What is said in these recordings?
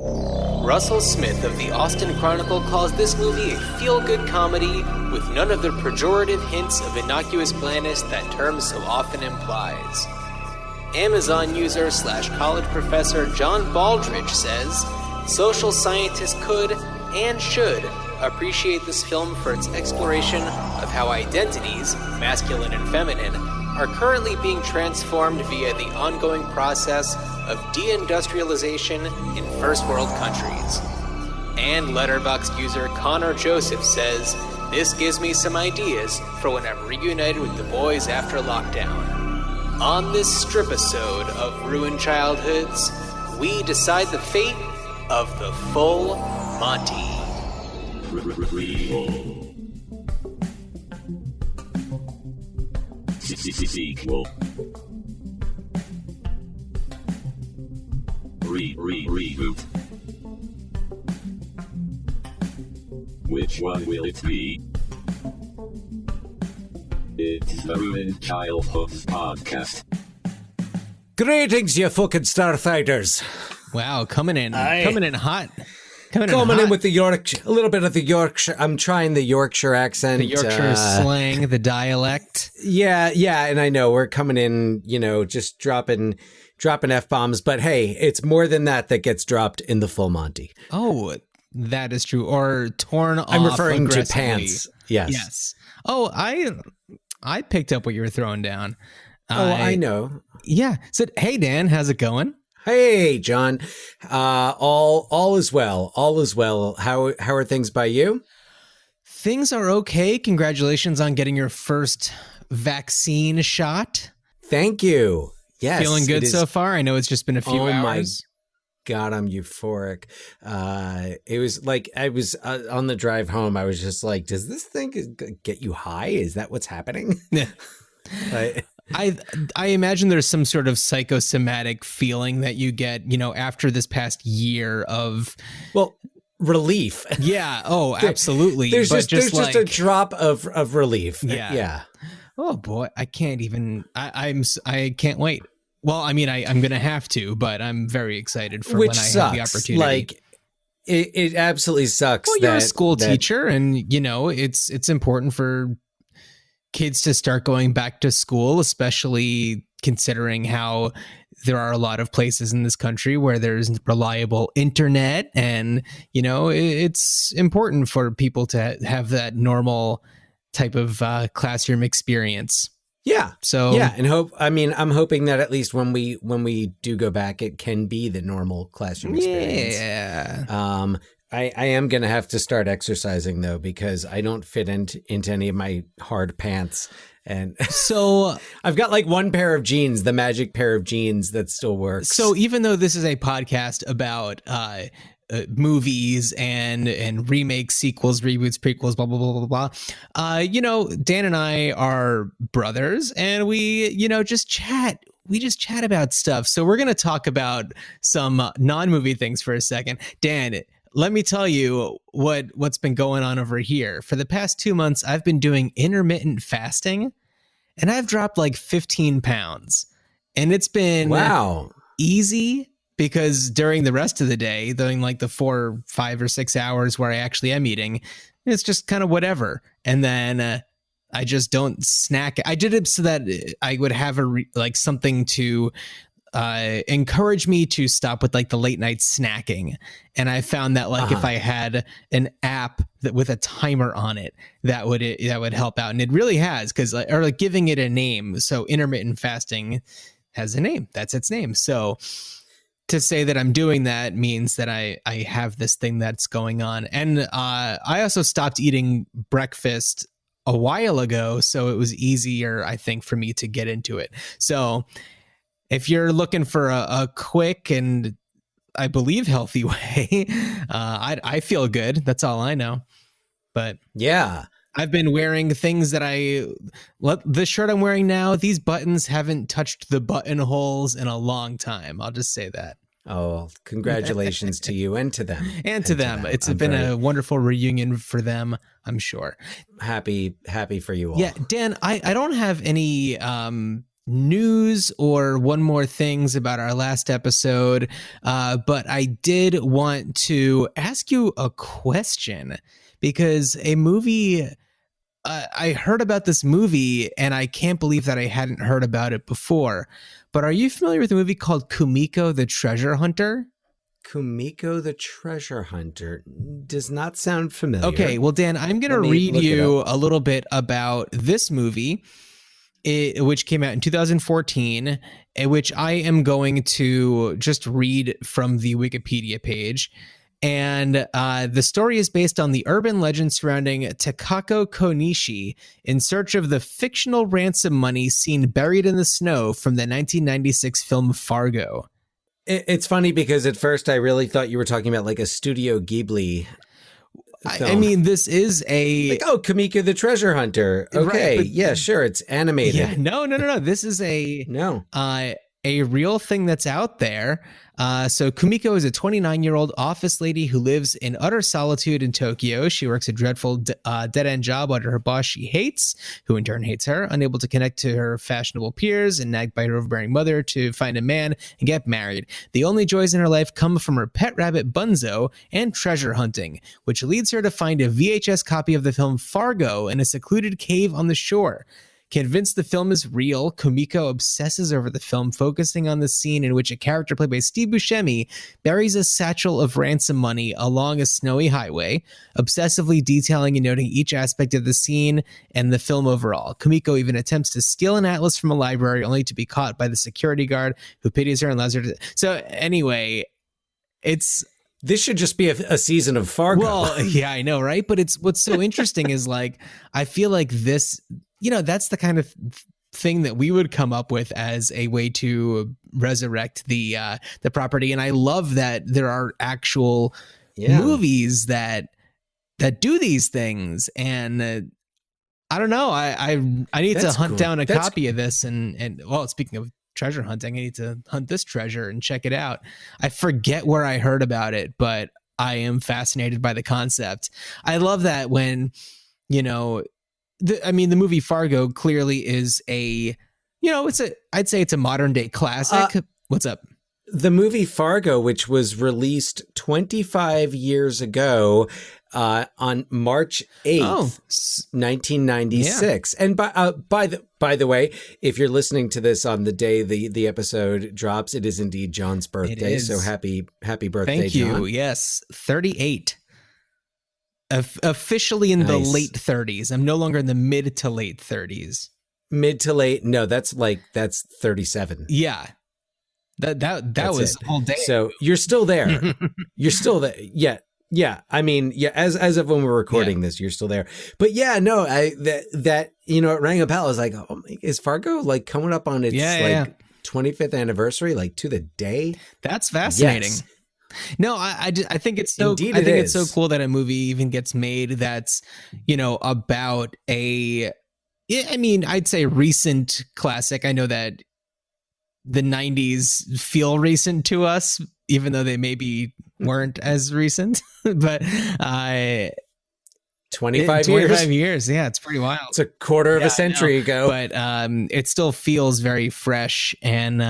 Russell Smith of the Austin Chronicle calls this movie a feel-good comedy with none of the pejorative hints of innocuous blandness that term so often implies. Amazon user / college professor John Baldridge says, social scientists could and should appreciate this film for its exploration of how identities, masculine and feminine, are currently being transformed via the ongoing process of deindustrialization in first world countries. And Letterboxd user Connor Joseph says, this gives me some ideas for when I'm reunited with the boys after lockdown. On this strip-isode of Ruined Childhoods, we decide the fate of the full Monty. Sequel. Reboot. Which one will it be? It's the Ruined Childhoods podcast. Greetings, you fucking starfighters. Wow, coming in hot. Coming in with the Yorkshire, a little bit of the Yorkshire. I'm trying the Yorkshire accent. The Yorkshire slang, the dialect. Yeah, and I know we're coming in, just dropping F-bombs, but hey, it's more than that gets dropped in the full Monty. Oh, that is true. Or torn off. I'm referring to pants. Yes. Oh, I picked up what you were throwing down. I know. Yeah. So, hey, Dan, how's it going? Hey, John. All is well. All is well. How are things by you? Things are okay. Congratulations on getting your first vaccine shot. Thank you. Yes. Feeling good so far? I know it's just been a few hours. Oh my God, I'm euphoric. It was like I was on the drive home. I was just like, does this thing get you high? Is that what's happening? Yeah. I imagine there's some sort of psychosomatic feeling that you get, after this past year of relief. Yeah. Oh, absolutely. There's just a drop of relief. Yeah. Oh boy, I can't even. I can't wait. Well, I mean, I'm gonna have to, but I'm very excited for when I have the opportunity. Like, it absolutely sucks. Well, you're a school teacher, and it's important for kids to start going back to school, especially considering how there are a lot of places in this country where there's reliable internet, and it's important for people to have that normal type of classroom experience. Yeah. So and I'm hoping that at least when we do go back, it can be the normal classroom experience. Yeah. I am going to have to start exercising, though, because I don't fit into any of my hard pants. And so I've got like one pair of jeans, the magic pair of jeans that still works. So even though this is a podcast about movies and remakes, sequels, reboots, prequels, blah, blah, blah, blah, blah, Dan and I are brothers, and we, just chat. We just chat about stuff. So we're going to talk about some non-movie things for a second. Dan, let me tell you what's been going on over here. For the past 2 months, I've been doing intermittent fasting, and I've dropped like 15 pounds. And it's been easy because during the rest of the day, during like the 4, 5, or 6 hours where I actually am eating, it's just kind of whatever. And then I just don't snack. I did it so that I would have something to encourage me to stop with like the late night snacking. And I found that if I had an app that with a timer on it, that would help out. And it really has, or giving it a name. So intermittent fasting has a name. That's its name. So to say that I'm doing that means that I have this thing that's going on. And I also stopped eating breakfast a while ago, so it was easier, I think, for me to get into it. So if you're looking for a quick and I believe healthy way, I feel good. That's all I know. But yeah, I've been wearing things that the shirt I'm wearing now, these buttons haven't touched the buttonholes in a long time. I'll just say that. Oh, congratulations to you and to them. And to them. It's been a wonderful reunion for them, I'm sure. Happy for you all. Yeah, Dan, I don't have any news or one more things about our last episode, but I did want to ask you a question because a movie. I heard about this movie and I can't believe that I hadn't heard about it before. But are you familiar with a movie called Kumiko the Treasure Hunter? Kumiko the Treasure Hunter does not sound familiar. Okay, well, Dan, I'm going to read you a little bit about this movie, which came out in 2014, which I am going to just read from the Wikipedia page. And the story is based on the urban legend surrounding Takako Konishi in search of the fictional ransom money seen buried in the snow from the 1996 film Fargo. It's funny because at first I really thought you were talking about like a Studio Ghibli film. I mean, this is a... Like, oh, Kumiko the Treasure Hunter. Okay, right, yeah, sure, it's animated. Yeah, no. This is a real thing that's out there. So Kumiko is a 29-year-old office lady who lives in utter solitude in Tokyo. She works a dreadful dead-end job under her boss she hates, who in turn hates her, unable to connect to her fashionable peers and nagged by her overbearing mother to find a man and get married. The only joys in her life come from her pet rabbit Bunzo and treasure hunting, which leads her to find a VHS copy of the film Fargo in a secluded cave on the shore. Convinced the film is real, Kumiko obsesses over the film, focusing on the scene in which a character played by Steve Buscemi buries a satchel of ransom money along a snowy highway, obsessively detailing and noting each aspect of the scene and the film overall. Kumiko even attempts to steal an atlas from a library, only to be caught by the security guard, who pities her and allows her to... So anyway, This should just be a season of Fargo. Well, yeah, I know, right? But what's so interesting is like, I feel like this... that's the kind of thing that we would come up with as a way to resurrect the property. And I love that there are actual movies that do these things. And I don't know. I need to hunt down a copy of this. And well, speaking of treasure hunting, I need to hunt this treasure and check it out. I forget where I heard about it, but I am fascinated by the concept. I love that when, the movie Fargo clearly is I'd say it's a modern day classic. What's up? The movie Fargo, which was released 25 years ago on March 8th, 1996. Yeah. And by the way, if you're listening to this on the day the episode drops, it is indeed John's birthday. So happy birthday, Thank you. John. Yes, 38. Officially in the late 30s. I'm no longer in the mid to late 30s. Mid to late? No, that's 37. Yeah. That was a whole day. So you're still there. You're still there. Yeah. I mean, yeah, as of when we're recording this, you're still there. But yeah, no, that it rang a bell. I was like, oh, is Fargo like coming up on its 25th anniversary, like to the day? That's fascinating. Yes. No, I think it's so. Indeed, it's so cool that a movie even gets made that's about I'd say recent classic. I know that the 90s feel recent to us, even though they maybe weren't as recent. But 25 years, yeah, it's pretty wild. It's a quarter of a century ago, but it still feels very fresh and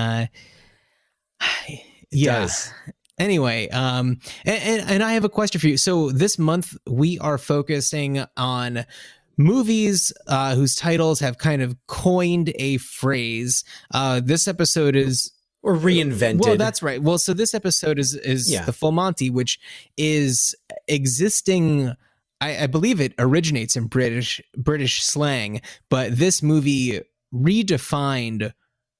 it does. Anyway, and I have a question for you. So this month we are focusing on movies whose titles have kind of coined a phrase. This episode is or reinvented. Well, that's right. Well, so this episode is the Full Monty, which is existing. I believe it originates in British slang, but this movie redefined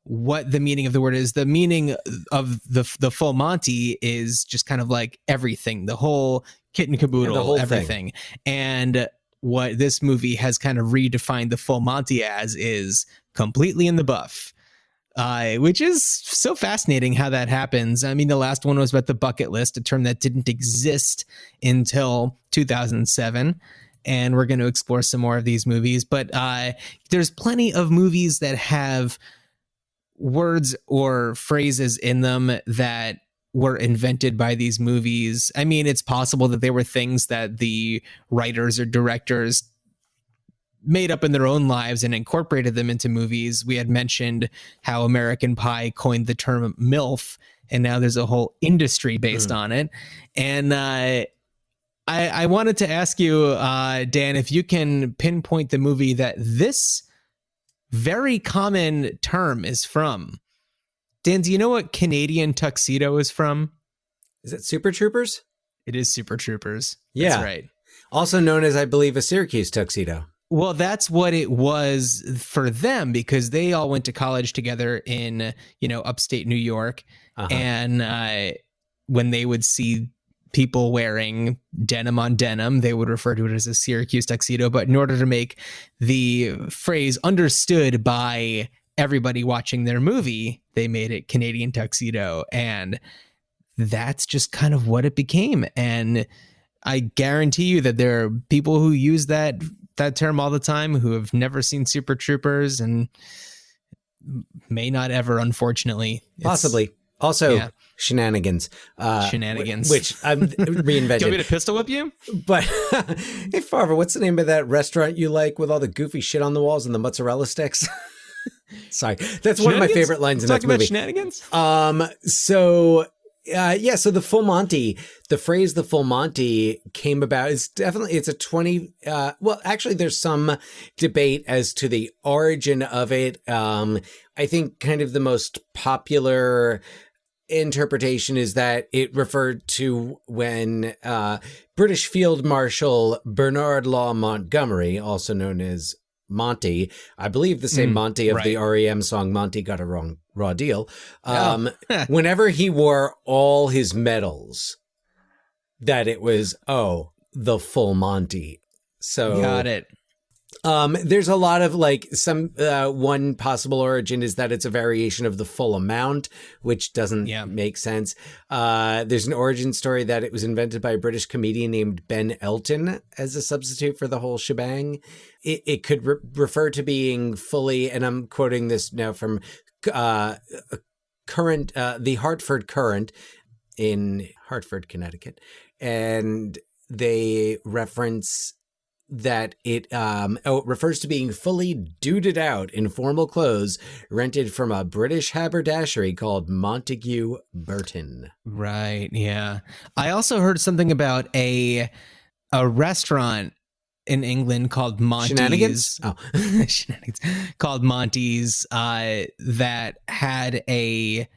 what the meaning of the word is. The meaning of the Full Monty is just kind of like everything, the whole kit and caboodle, the whole everything. Thing. And what this movie has kind of redefined the Full Monty as is completely in the buff, which is so fascinating how that happens. I mean, the last one was about the bucket list, a term that didn't exist until 2007. And we're going to explore some more of these movies. But there's plenty of movies that have words or phrases in them that were invented by these movies. I mean, it's possible that they were things that the writers or directors made up in their own lives and incorporated them into movies. We had mentioned how American Pie coined the term MILF, and now there's a whole industry based on it. And I wanted to ask you, Dan, if you can pinpoint the movie that this very common term is from. Dan, do you know what Canadian Tuxedo is from? Is it Super Troopers? It is Super Troopers. Yeah. That's right. Also known as, I believe, a Syracuse tuxedo. Well, that's what it was for them, because they all went to college together in, upstate New York. And when they would see people wearing denim on denim, they would refer to it as a Syracuse tuxedo. But in order to make the phrase understood by everybody watching their movie, they made it Canadian Tuxedo. And that's just kind of what it became. And I guarantee you that there are people who use that term all the time who have never seen Super Troopers and may not ever, unfortunately. Possibly. Also, shenanigans. Shenanigans. Which I'm reinvented. Do you want me to pistol whip you? But, hey, Farva, what's the name of that restaurant you like with all the goofy shit on the walls and the mozzarella sticks? Sorry. That's one of my favorite lines in that movie. Shenanigans? So the full Monty, the phrase "the full Monty" came about. It's a 20. Actually, there's some debate as to the origin of it. I think kind of the most popular interpretation is that it referred to when British Field Marshal Bernard Law Montgomery, also known as Monty, I believe the same Monty of the REM song "Monty Got a Raw Deal," whenever he wore all his medals, that it was, the full Monty. So got it. There's a lot of one possible origin is that it's a variation of the full amount, which doesn't make sense. There's an origin story that it was invented by a British comedian named Ben Elton as a substitute for the whole shebang. It could refer to being fully, and I'm quoting this now from Current, the Hartford Current in Hartford, Connecticut, and they reference that it refers to being fully duded out in formal clothes rented from a British haberdashery called Montague Burton. Right, yeah. I also heard something about a restaurant in England called Monty's. Shenanigans? Shenanigans. Called Monty's that had a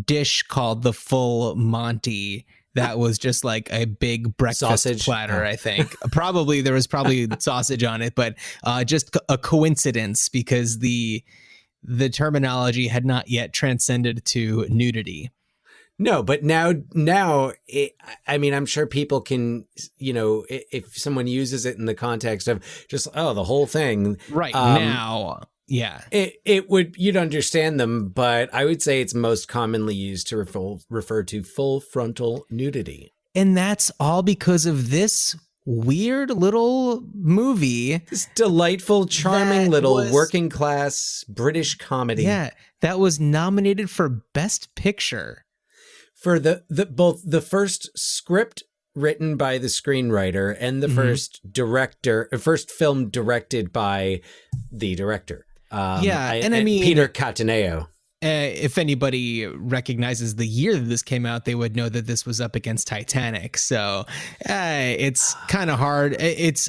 dish called the full Monty. That was just like a big breakfast sausage platter, I think. There was probably sausage on it, but just a coincidence because the terminology had not yet transcended to nudity. No, but now, I'm sure people can, if someone uses it in the context of just, the whole thing. Right, now. Yeah. You'd understand them, but I would say it's most commonly used to refer to full frontal nudity. And that's all because of this weird little movie. This delightful, charming little working class British comedy. Yeah, that was nominated for Best Picture. For both the first script written by the screenwriter and the first film directed by the director. Peter Cataneo. If anybody recognizes the year that this came out, they would know that this was up against Titanic. So it's kind of hard.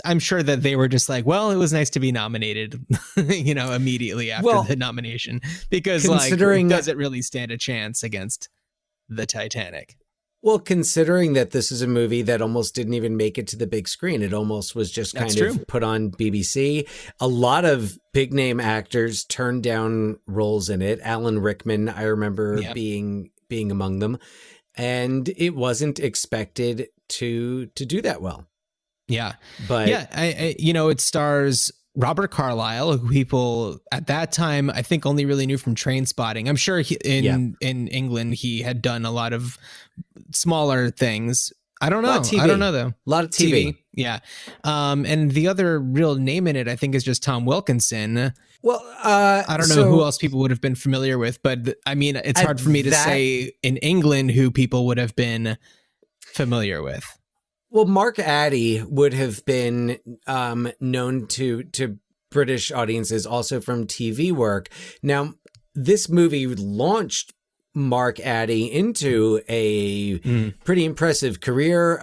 I'm sure that they were just like, well, it was nice to be nominated, immediately after the nomination, because does it really stand a chance against the Titanic? Well, considering that this is a movie that almost didn't even make it to the big screen, it almost was just kind of put on BBC. A lot of big name actors turned down roles in it. Alan Rickman, I remember being among them, and it wasn't expected to do that well. Yeah, but it stars Robert Carlyle, who people at that time I think only really knew from Trainspotting. I'm sure in England he had done a lot of smaller things. I don't know. I don't know though. A lot of TV. Yeah. And the other real name in it, I think, is just Tom Wilkinson. Well, I don't know who else people would have been familiar with, but I mean, it's hard for me to say in England who people would have been familiar with. Well, Mark Addy would have been known to British audiences, also from TV work. Now, this movie launched Mark Addy into a pretty impressive career.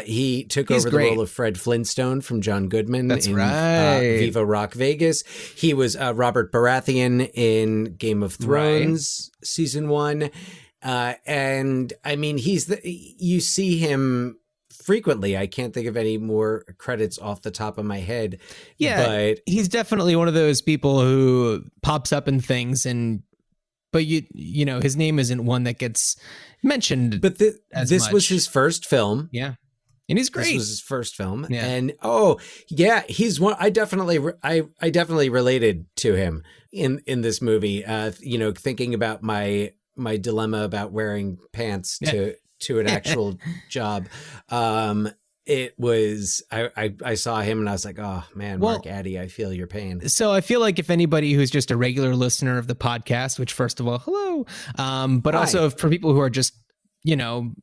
He took over the role of Fred Flintstone from John Goodman in Viva Rock Vegas. He was Robert Baratheon in Game of Thrones season 1. And I mean, you see him frequently. I can't think of any more credits off the top of my head. Yeah, but he's definitely one of those people who pops up in things but you know, his name isn't one that gets mentioned. But this was his first film. Yeah. And he's great. This was his first film. Yeah. And he's one I definitely related to him in this movie. You know, thinking about my dilemma about wearing pants to an actual job. It was, I saw him and I was like, oh man, Mark Addy, I feel your pain. So I feel like if anybody who's just a regular listener of the podcast, which first of all, hello, but Hi. Also for people who are just, you know,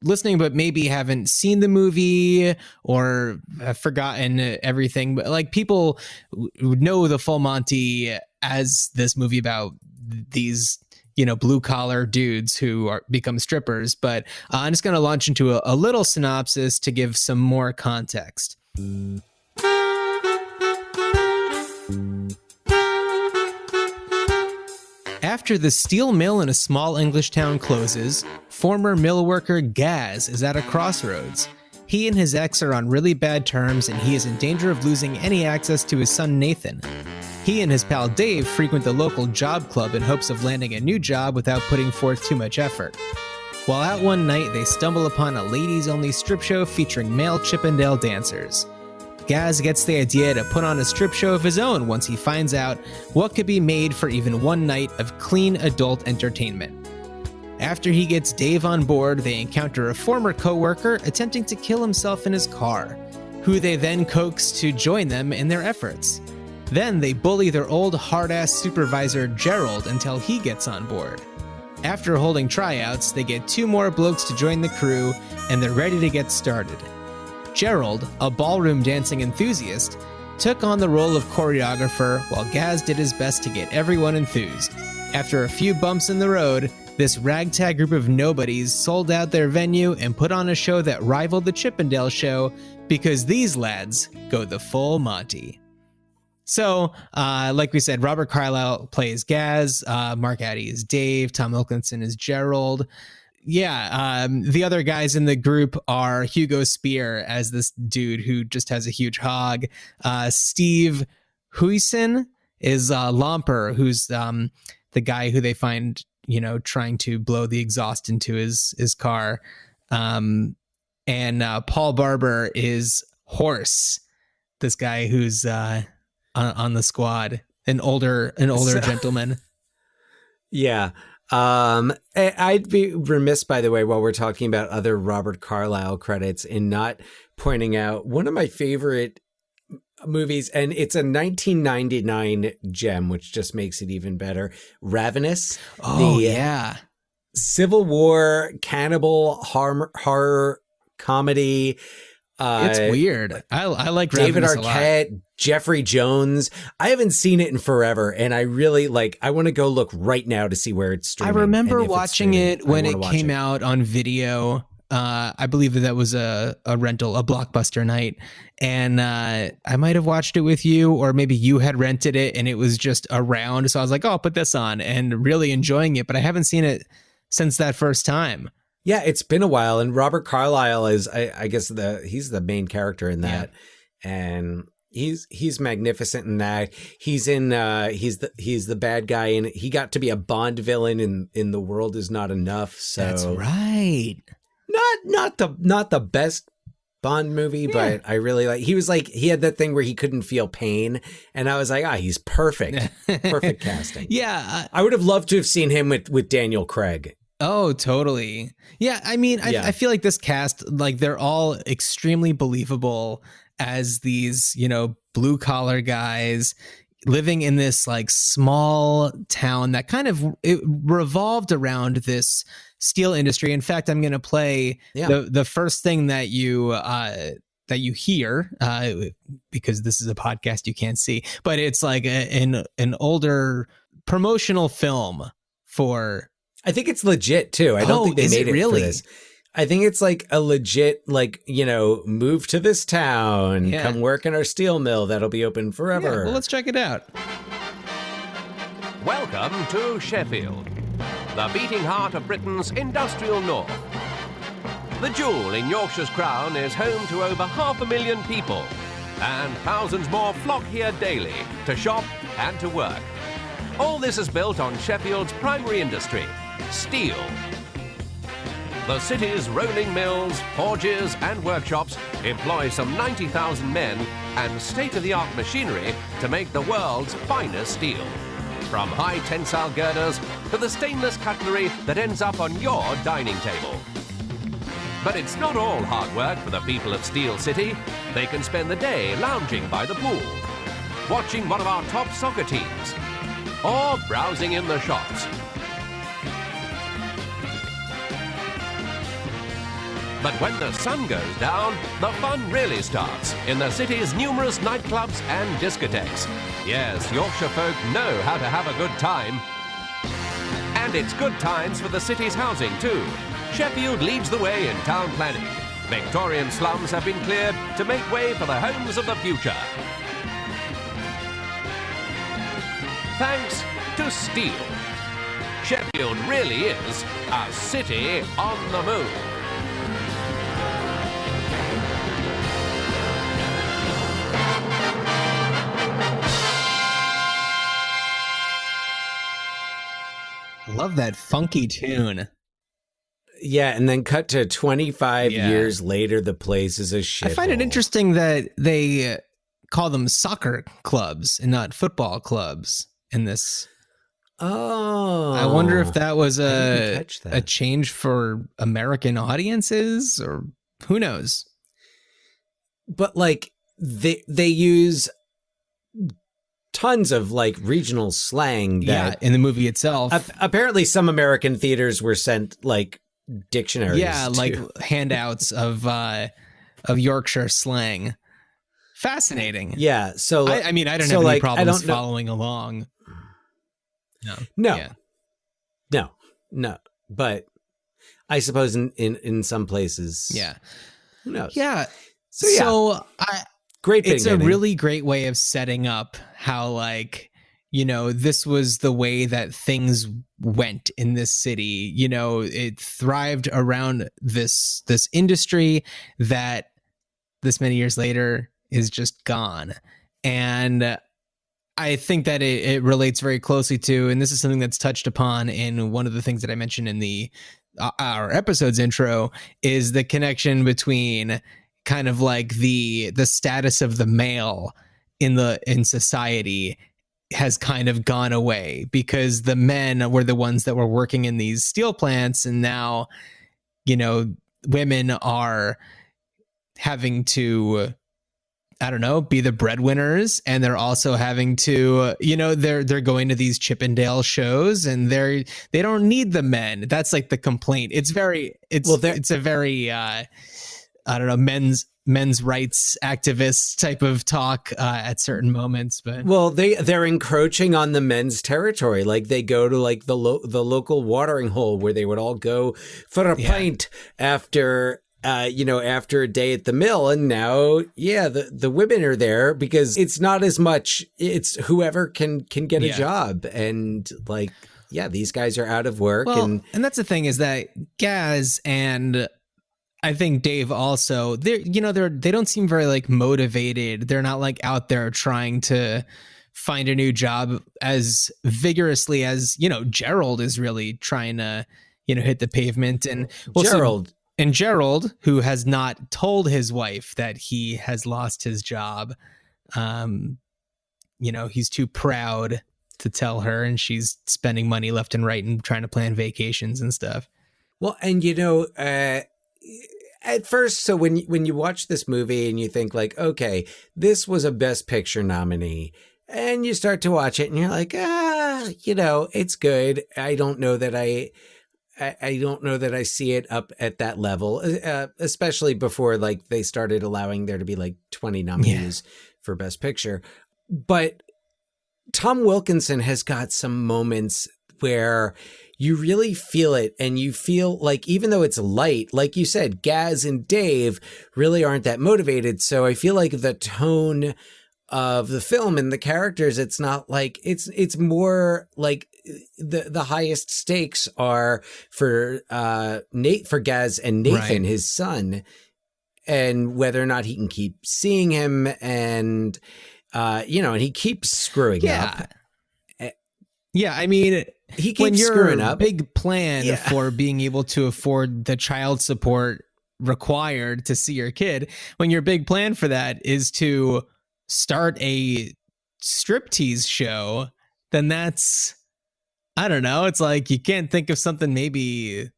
listening, but maybe haven't seen the movie or have forgotten everything, but like people who know the full Monty as this movie about these, you know, blue collar dudes who become strippers. But I'm just going to launch into a little synopsis to give some more context. After the steel mill in a small English town closes, former mill worker Gaz is at a crossroads. He and his ex are on really bad terms, and he is in danger of losing any access to his son Nathan. He and his pal Dave frequent the local job club in hopes of landing a new job without putting forth too much effort. While out one night, they stumble upon a ladies-only strip show featuring male Chippendale dancers. Gaz gets the idea to put on a strip show of his own once he finds out what could be made for even one night of clean adult entertainment. After he gets Dave on board, they encounter a former co-worker attempting to kill himself in his car, who they then coax to join them in their efforts. Then they bully their old hard-ass supervisor Gerald until he gets on board. After holding tryouts, they get 2 more blokes to join the crew, and they're ready to get started. Gerald, a ballroom dancing enthusiast, took on the role of choreographer while Gaz did his best to get everyone enthused. After a few bumps in the road, this ragtag group of nobodies sold out their venue and put on a show that rivaled the Chippendale show because these lads go the full Monty. So, like we said, Robert Carlyle plays Gaz, Mark Addy is Dave, Tom Wilkinson is Gerald. Yeah, the other guys in the group are Hugo Spear as this dude who just has a huge hog. Steve Huisson is Lomper, who's the guy who they find, you know, trying to blow the exhaust into his car. And Paul Barber is Horse, this guy who's on the squad, an older gentleman. Yeah. I'd be remiss, by the way, while we're talking about other Robert Carlyle credits, in not pointing out one of my favorite movies, and it's a 1999 gem, which just makes it even better. Ravenous. Oh, yeah. Civil War cannibal horror comedy. It's weird. I like David Ravenous Arquette, Jeffrey Jones. I haven't seen it in forever, and I really I want to go look right now to see where it's streaming. I remember watching it when it came out on video. I believe that was a rental, a Blockbuster night, and I might have watched it with you, or maybe you had rented it and it was just around. So I was like, oh, I'll put this on, and really enjoying it. But I haven't seen it since that first time. Yeah, it's been a while, and Robert Carlyle is, I guess, he's the main character in that, and he's magnificent in that. He's in he's the bad guy, and he got to be a Bond villain in The World Is Not Enough. So that's right. Not the best Bond movie, but I really like. He had that thing where he couldn't feel pain, and I was like, he's perfect, perfect casting. Yeah, I would have loved to have seen him with Daniel Craig. Oh, totally. Yeah, I mean, I feel like this cast, like, they're all extremely believable as these, you know, blue collar guys living in this like small town that kind of it revolved around this steel industry. In fact, I'm going to play the first thing that you that you hear, because this is a podcast you can't see, but it's like an older promotional film for. I think it's legit too. I don't think they made it really for this. I think it's like a legit, like, move to this town, come work in our steel mill that'll be open forever. Yeah, well, let's check it out. Welcome to Sheffield, the beating heart of Britain's industrial north. The jewel in Yorkshire's crown is home to over 500,000 people, and thousands more flock here daily to shop and to work. All this is built on Sheffield's primary industry, steel. The city's rolling mills, forges and workshops employ some 90,000 men and state-of-the-art machinery to make the world's finest steel. From high tensile girders to the stainless cutlery that ends up on your dining table. But it's not all hard work for the people of Steel City. They can spend the day lounging by the pool, watching one of our top soccer teams, or browsing in the shops. But when the sun goes down, the fun really starts in the city's numerous nightclubs and discotheques. Yes, Yorkshire folk know how to have a good time. And it's good times for the city's housing too. Sheffield leads the way in town planning. Victorian slums have been cleared to make way for the homes of the future. Thanks to steel. Sheffield really is a city on the move. Love that funky tune. Yeah, and then cut to 25 years later, the place is a shithole. I find it interesting that they call them soccer clubs and not football clubs in this. Oh. I wonder if that was a change for American audiences, or who knows? But like they use tons of like regional slang that in the movie itself. Apparently some American theaters were sent like dictionaries. Yeah, like handouts of Yorkshire slang. Fascinating. Yeah, so I mean, I don't have any problems following along. No. But I suppose in some places. Yeah. Who knows? Yeah. So it's a really great way of setting up how, like, this was the way that things went in this city. It thrived around this industry that this many years later is just gone. And I think that it relates very closely to, and this is something that's touched upon in one of the things that I mentioned in our episode's intro, is the connection between kind of like the status of the male in society has kind of gone away, because the men were the ones that were working in these steel plants, and now women are having to, I don't know, be the breadwinners, and they're also having to, they're going to these Chippendale shows, and they don't need the men. That's like the complaint. It's a very I don't know, men's rights activist type of talk at certain moments. But they're encroaching on the men's territory. Like they go to like the local watering hole where they would all go for a pint after after a day at the mill. And now, the women are there because it's not as much, it's whoever can get a job. And like, these guys are out of work. And that's the thing, is that Gaz and I think Dave also, they don't seem very like motivated. They're not like out there trying to find a new job as vigorously as, Gerald is really trying to, hit the pavement. And Gerald, who has not told his wife that he has lost his job, he's too proud to tell her, and she's spending money left and right and trying to plan vacations and stuff. Well, and at first, so when you watch this movie and you think like, okay, this was a Best Picture nominee, and you start to watch it and you're like, it's good. I don't know that I don't know that I see it up at that level, especially before like they started allowing there to be like 20 nominees for Best Picture. But Tom Wilkinson has got some moments where you really feel it, and you feel like, even though it's light, like you said, Gaz and Dave really aren't that motivated. So I feel like the tone of the film and the characters, it's not like it's more like the highest stakes are for for Gaz and Nathan, his son, and whether or not he can keep seeing him, and and he keeps screwing up. Yeah, I mean, he keeps when you're screwing up. Big plan for being able to afford the child support required to see your kid, when your big plan for that is to start a striptease show, then that's, I don't know, it's like you can't think of something maybe,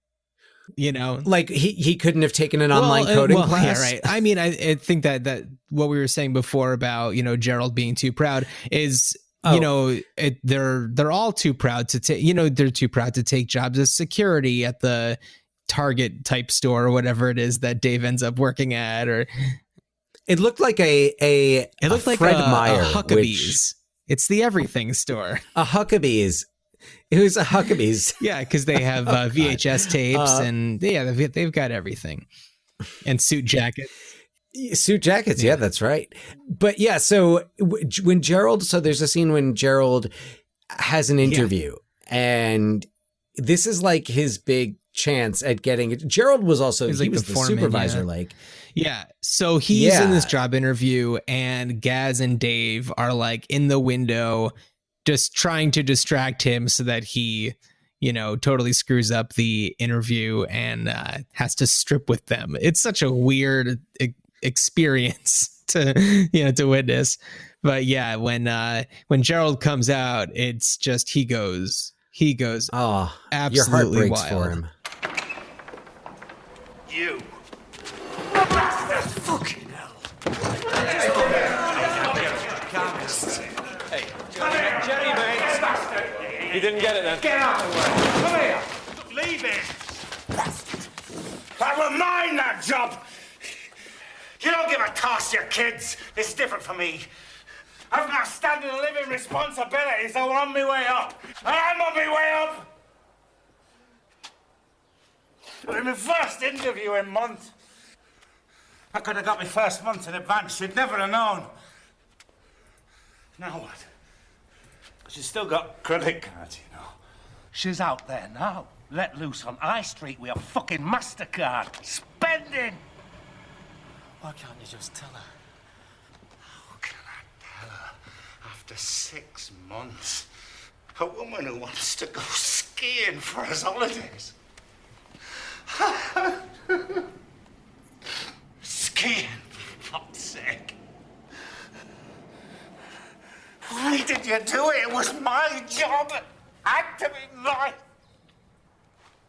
like he couldn't have taken an online coding class. Yeah, right. I mean, I think that what we were saying before about Gerald being too proud is they're all too proud to take, they're too proud to take jobs as security at the Target type store or whatever it is that Dave ends up working at. Or it looked like it looked like Fred Meyer, a Huckabee's. It's the everything store. A Huckabee's. It was a Huckabee's. Yeah, because they have VHS tapes and they've got everything, and suit jackets. Suit jackets, yeah, that's right. But yeah, so when Gerald, so there's a scene when Gerald has an interview, and this is like his big chance at getting it. Gerald was also, he was the foreman, supervisor, so he's in this job interview, and Gaz and Dave are like in the window just trying to distract him so that he totally screws up the interview and has to strip with them. It's such a weird experience to witness. But yeah, when Gerald comes out, it's just he goes absolutely your heart breaks wild for him. You fucking hell. Hey, Jenny, mate. You didn't get it then. Get out of the way. Come here. Leave it. That was mine, that job. You don't give a toss, you kids. It's different for me. I've got standing living responsibilities, so I'm on my way up. And I'm on my way up. It was my first interview in months. I could have got my first month in advance. You'd never have known. Now what? She's still got credit cards, She's out there now, let loose on High Street with a fucking MasterCard, spending. Why can't you just tell her? How can I tell her after 6 months? A woman who wants to go skiing for his holidays. Skiing, for fuck's sake. Why did you do it? It was my job. Had to be my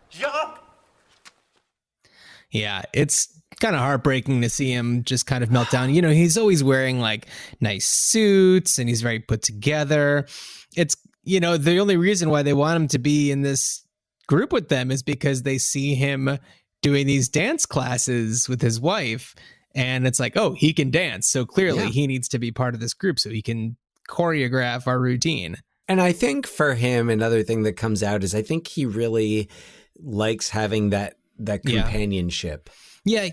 job. Yeah, it's kind of heartbreaking to see him just kind of melt down. He's always wearing like nice suits and he's very put together. It's, the only reason why they want him to be in this group with them is because they see him doing these dance classes with his wife. And it's like, oh, he can dance. So clearly he needs to be part of this group so he can choreograph our routine. And I think for him, another thing that comes out is I think he really likes having that companionship. Yeah.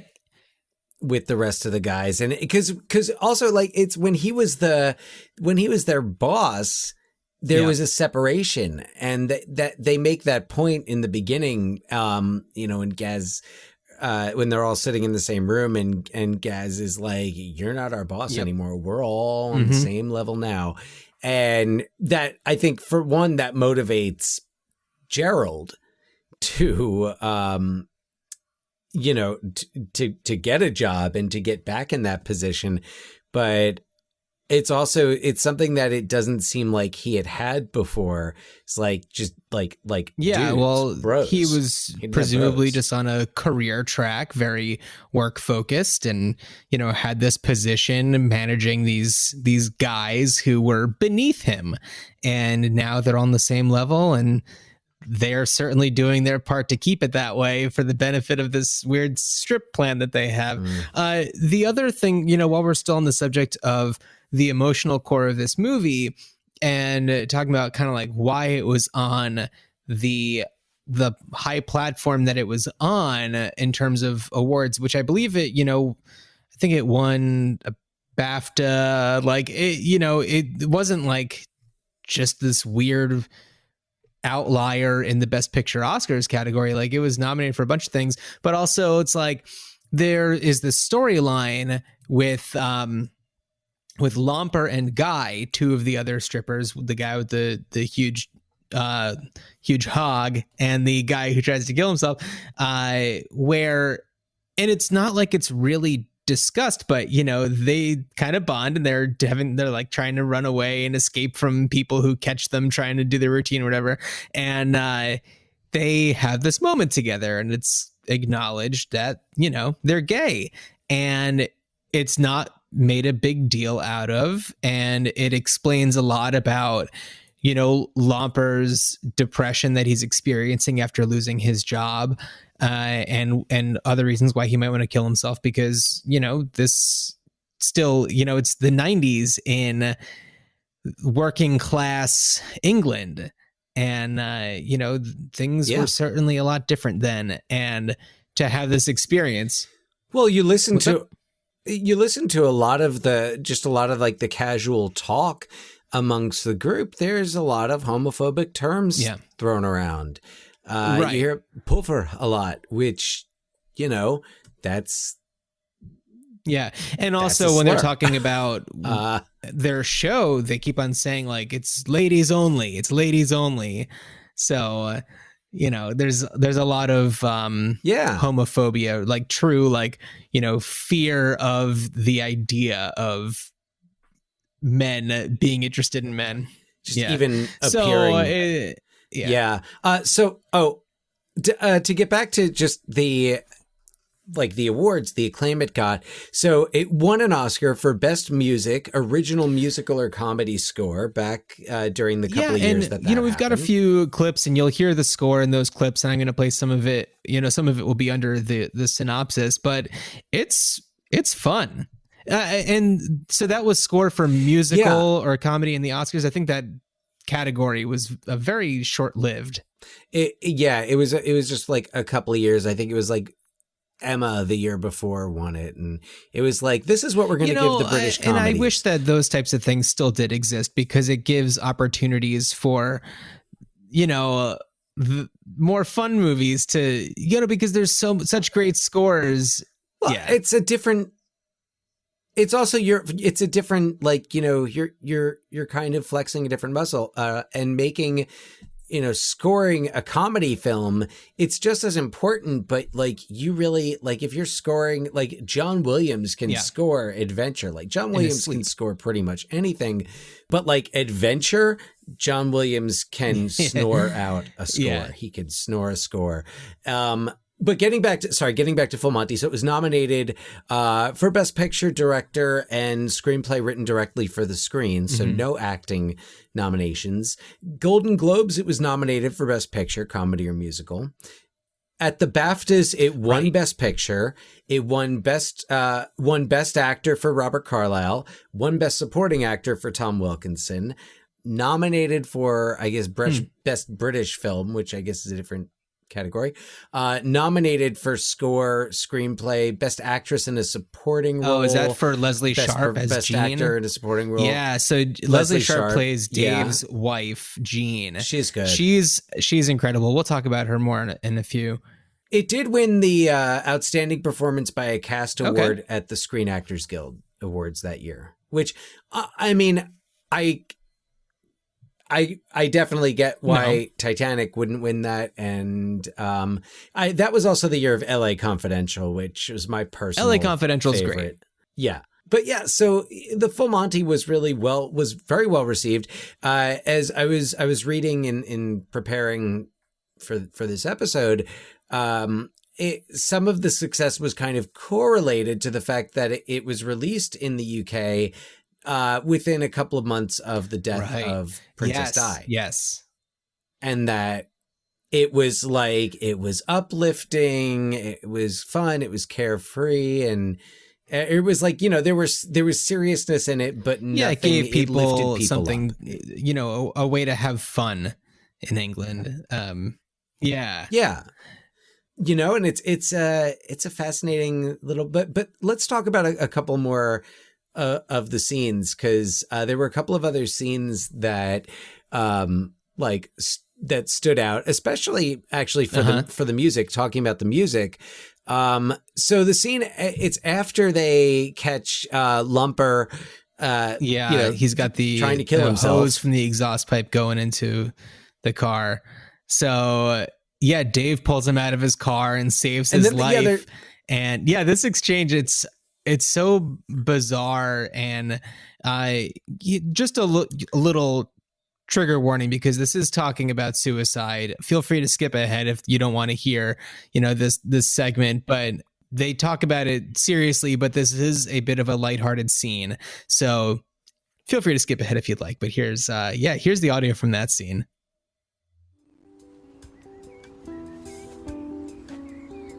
With the rest of the guys. And because also like it's when he was their boss, there was a separation, and that they make that point in the beginning, when Gaz, when they're all sitting in the same room and Gaz is like, you're not our boss anymore. We're all on the same level now. And that, I think, for one, that motivates Gerald to, to get a job and to get back in that position. But it's something that it doesn't seem like he had before. It's like, just like, yeah, dudes, well, bros. he was presumably just on a career track, very work focused, and, had this position managing these guys who were beneath him. And now they're on the same level and they're certainly doing their part to keep it that way for the benefit of this weird strip plan that they have. The other thing, while we're still on the subject of the emotional core of this movie and talking about kind of like why it was on the high platform that it was on in terms of awards, which I believe it, I think it won a BAFTA, like it wasn't like just this weird outlier in the Best Picture Oscars category. Like it was nominated for a bunch of things, but also it's like there is this storyline with Lomper and Guy, two of the other strippers, the guy with the huge hog and the guy who tries to kill himself, and it's not like it's really discussed, but they kind of bond and they're like trying to run away and escape from people who catch them trying to do their routine or whatever, and they have this moment together and it's acknowledged that they're gay, and it's not made a big deal out of, and it explains a lot about Lomper's depression that he's experiencing after losing his job, and other reasons why he might want to kill himself, because this still it's the 90s in working class England, and things were certainly a lot different then, and to have this experience. Well, you listen to a lot of like the casual talk amongst the group. There's a lot of homophobic terms thrown around. Right. You hear puffer a lot, which, that's... Yeah. And also when they're talking about their show, they keep on saying like, it's ladies only. It's ladies only. So, there's a lot of homophobia, like true, like, fear of the idea of men being interested in men. Just even appearing. To get back to just the awards, the acclaim it got. So it won an Oscar for Best Music, Original Musical or Comedy Score back during the couple of years that we've got a few clips and you'll hear the score in those clips, and I'm going to play some of it. Some of it will be under the synopsis, but it's fun. And so that was score for musical or comedy in the Oscars. I think that category was very short-lived. It was just like a couple of years. I think it was like Emma the year before won it, and it was like, this is what we're going to give the British comedy. And I wish that those types of things still did exist, because it gives opportunities for more fun movies to because there's such great scores. Well, it's a different like, you're kind of flexing a different muscle and making, scoring a comedy film. It's just as important, but like, you really, like, if you're scoring, like, John Williams can score adventure, like John Williams can score pretty much anything, but like adventure, John Williams can snore out a score. Yeah. He can snore a score. But getting back to Full Monty. So it was nominated for Best Picture, Director, and Screenplay written directly for the screen. So no acting nominations. Golden Globes, it was nominated for Best Picture, Comedy or Musical. At the BAFTAs, it won Best Picture. It won Best Actor for Robert Carlyle. Won Best Supporting Actor for Tom Wilkinson. Nominated for, I guess, Best British Film, which I guess is a different category. Nominated for score, screenplay, Best Actress in a Supporting Role. Oh, is that for Leslie Sharp as Best Jean? Actor in a Supporting Role. Yeah, so Leslie Sharp plays Dave's wife, Jean. She's good. She's incredible. We'll talk about her more in a few. It did win the Outstanding Performance by a Cast award at the Screen Actors Guild Awards that year, which, I mean, I definitely get why Titanic wouldn't win that, and that was also the year of L.A. Confidential, which was my personal L.A. Confidential's favorite. Great. Yeah, but so the Full Monty was very well received. As I was reading in preparing for this episode, some of the success was kind of correlated to the fact that it was released in the UK. Within a couple of months of the death of Princess Di. Yes. And that it was uplifting, it was fun, it was carefree, and it was like, there was seriousness in it, but nothing. It gave people, lifted people something, up. a way to have fun in England. Yeah. And it's a fascinating little, but let's talk about a couple more of the scenes, because there were a couple of other scenes that that stood out, especially actually for the music. Talking about the music, so the scene, it's after they catch Lumper. He's got the trying to kill himself, hose from the exhaust pipe going into the car. So Dave pulls him out of his car and saves his life. And this exchange, it's so bizarre, and just a little trigger warning, because this is talking about suicide. Feel free to skip ahead if you don't want to hear, this segment, but they talk about it seriously, but this is a bit of a lighthearted scene. So feel free to skip ahead if you'd like, but here's the audio from that scene.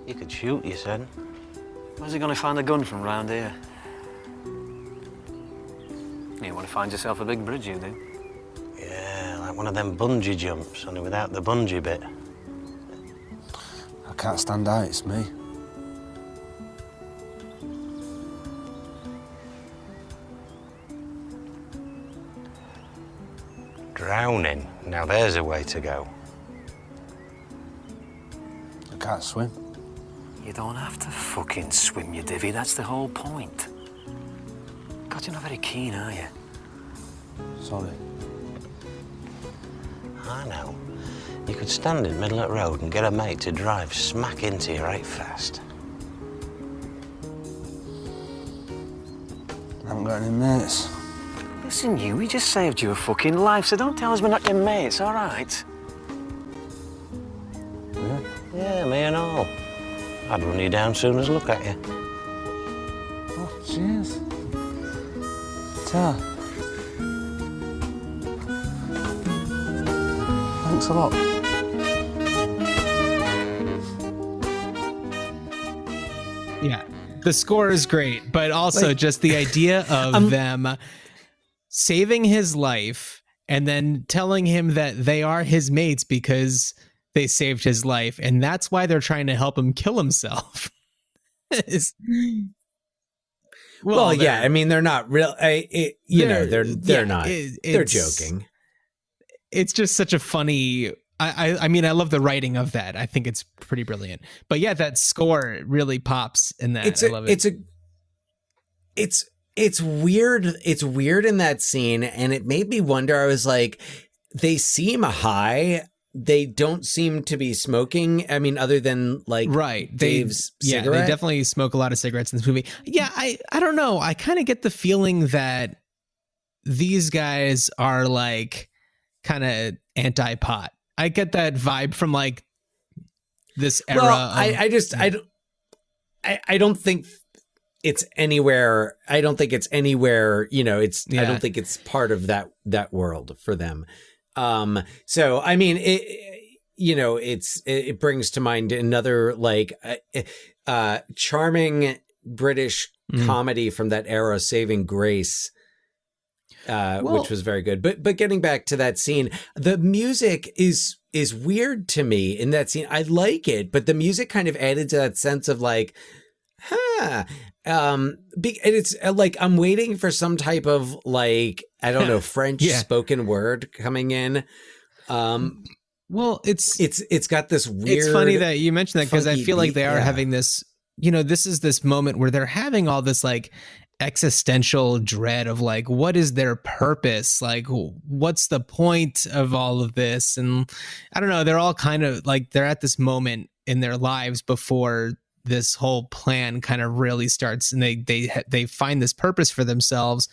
You could shoot, you said. Where's he gonna find a gun from round here? You want to find yourself a big bridge, you do? Yeah, like one of them bungee jumps, only without the bungee bit. I can't stand out, it's me. Drowning. Now there's a way to go. I can't swim. You don't have to fucking swim, you divvy. That's the whole point. God, you're not very keen, are you? Sorry. I know. You could stand in the middle of the road and get a mate to drive smack into you right fast. I haven't got any mates. Listen, we just saved you a fucking life, so don't tell us we're not your mates, all right? Yeah? Yeah, me and all. I'd run you down soon as look at you. Oh, cheers. Ta. Thanks a lot. Yeah, the score is great, but also just the idea of them saving his life and then telling him that they are his mates because they saved his life, and that's why they're trying to help him kill himself. Well, yeah, I mean, they're not real. They're not. They're joking. It's just such a funny. I mean, I love the writing of that. I think it's pretty brilliant. But yeah, that score really pops in that. I love it. It's weird. It's weird in that scene, and it made me wonder. I was like, they seem high. They don't seem to be smoking. I mean, other than like Dave's cigarette. They definitely smoke a lot of cigarettes in this movie. Yeah, I don't know. I kind of get the feeling that these guys are like kind of anti-pot. I get that vibe from like this era. Well, I don't think it's anywhere. I don't think it's anywhere. I don't think it's part of that world for them. So I mean, it brings to mind another like charming British comedy from that era, Saving Grace, which was very good. But getting back to that scene, the music is weird to me in that scene. I like it, but the music kind of added to that sense of like, and it's like I'm waiting for some type of like, I don't know, French spoken word coming in. Well, it's got this weird. It's funny that you mentioned that, because I feel like they are having this. This is this moment where they're having all this like existential dread of like, what is their purpose? Like, what's the point of all of this? And I don't know. They're all kind of like they're at this moment in their lives before this whole plan kind of really starts, and they find this purpose for themselves,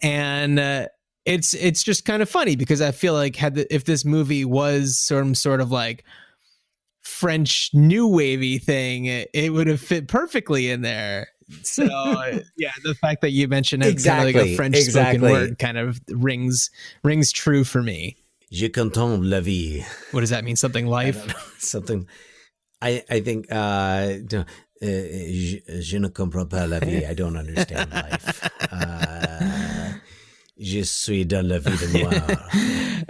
and it's just kind of funny because I feel like if this movie was some sort of like French new wavy thing, it would have fit perfectly in there. So yeah, the fact that you mentioned it's kind of like a French spoken word kind of rings true for me. Je contemple la vie. What does that mean? Something life? Something. I think. Je ne comprends pas la vie. I don't understand life. Je suis dans la vie de noir.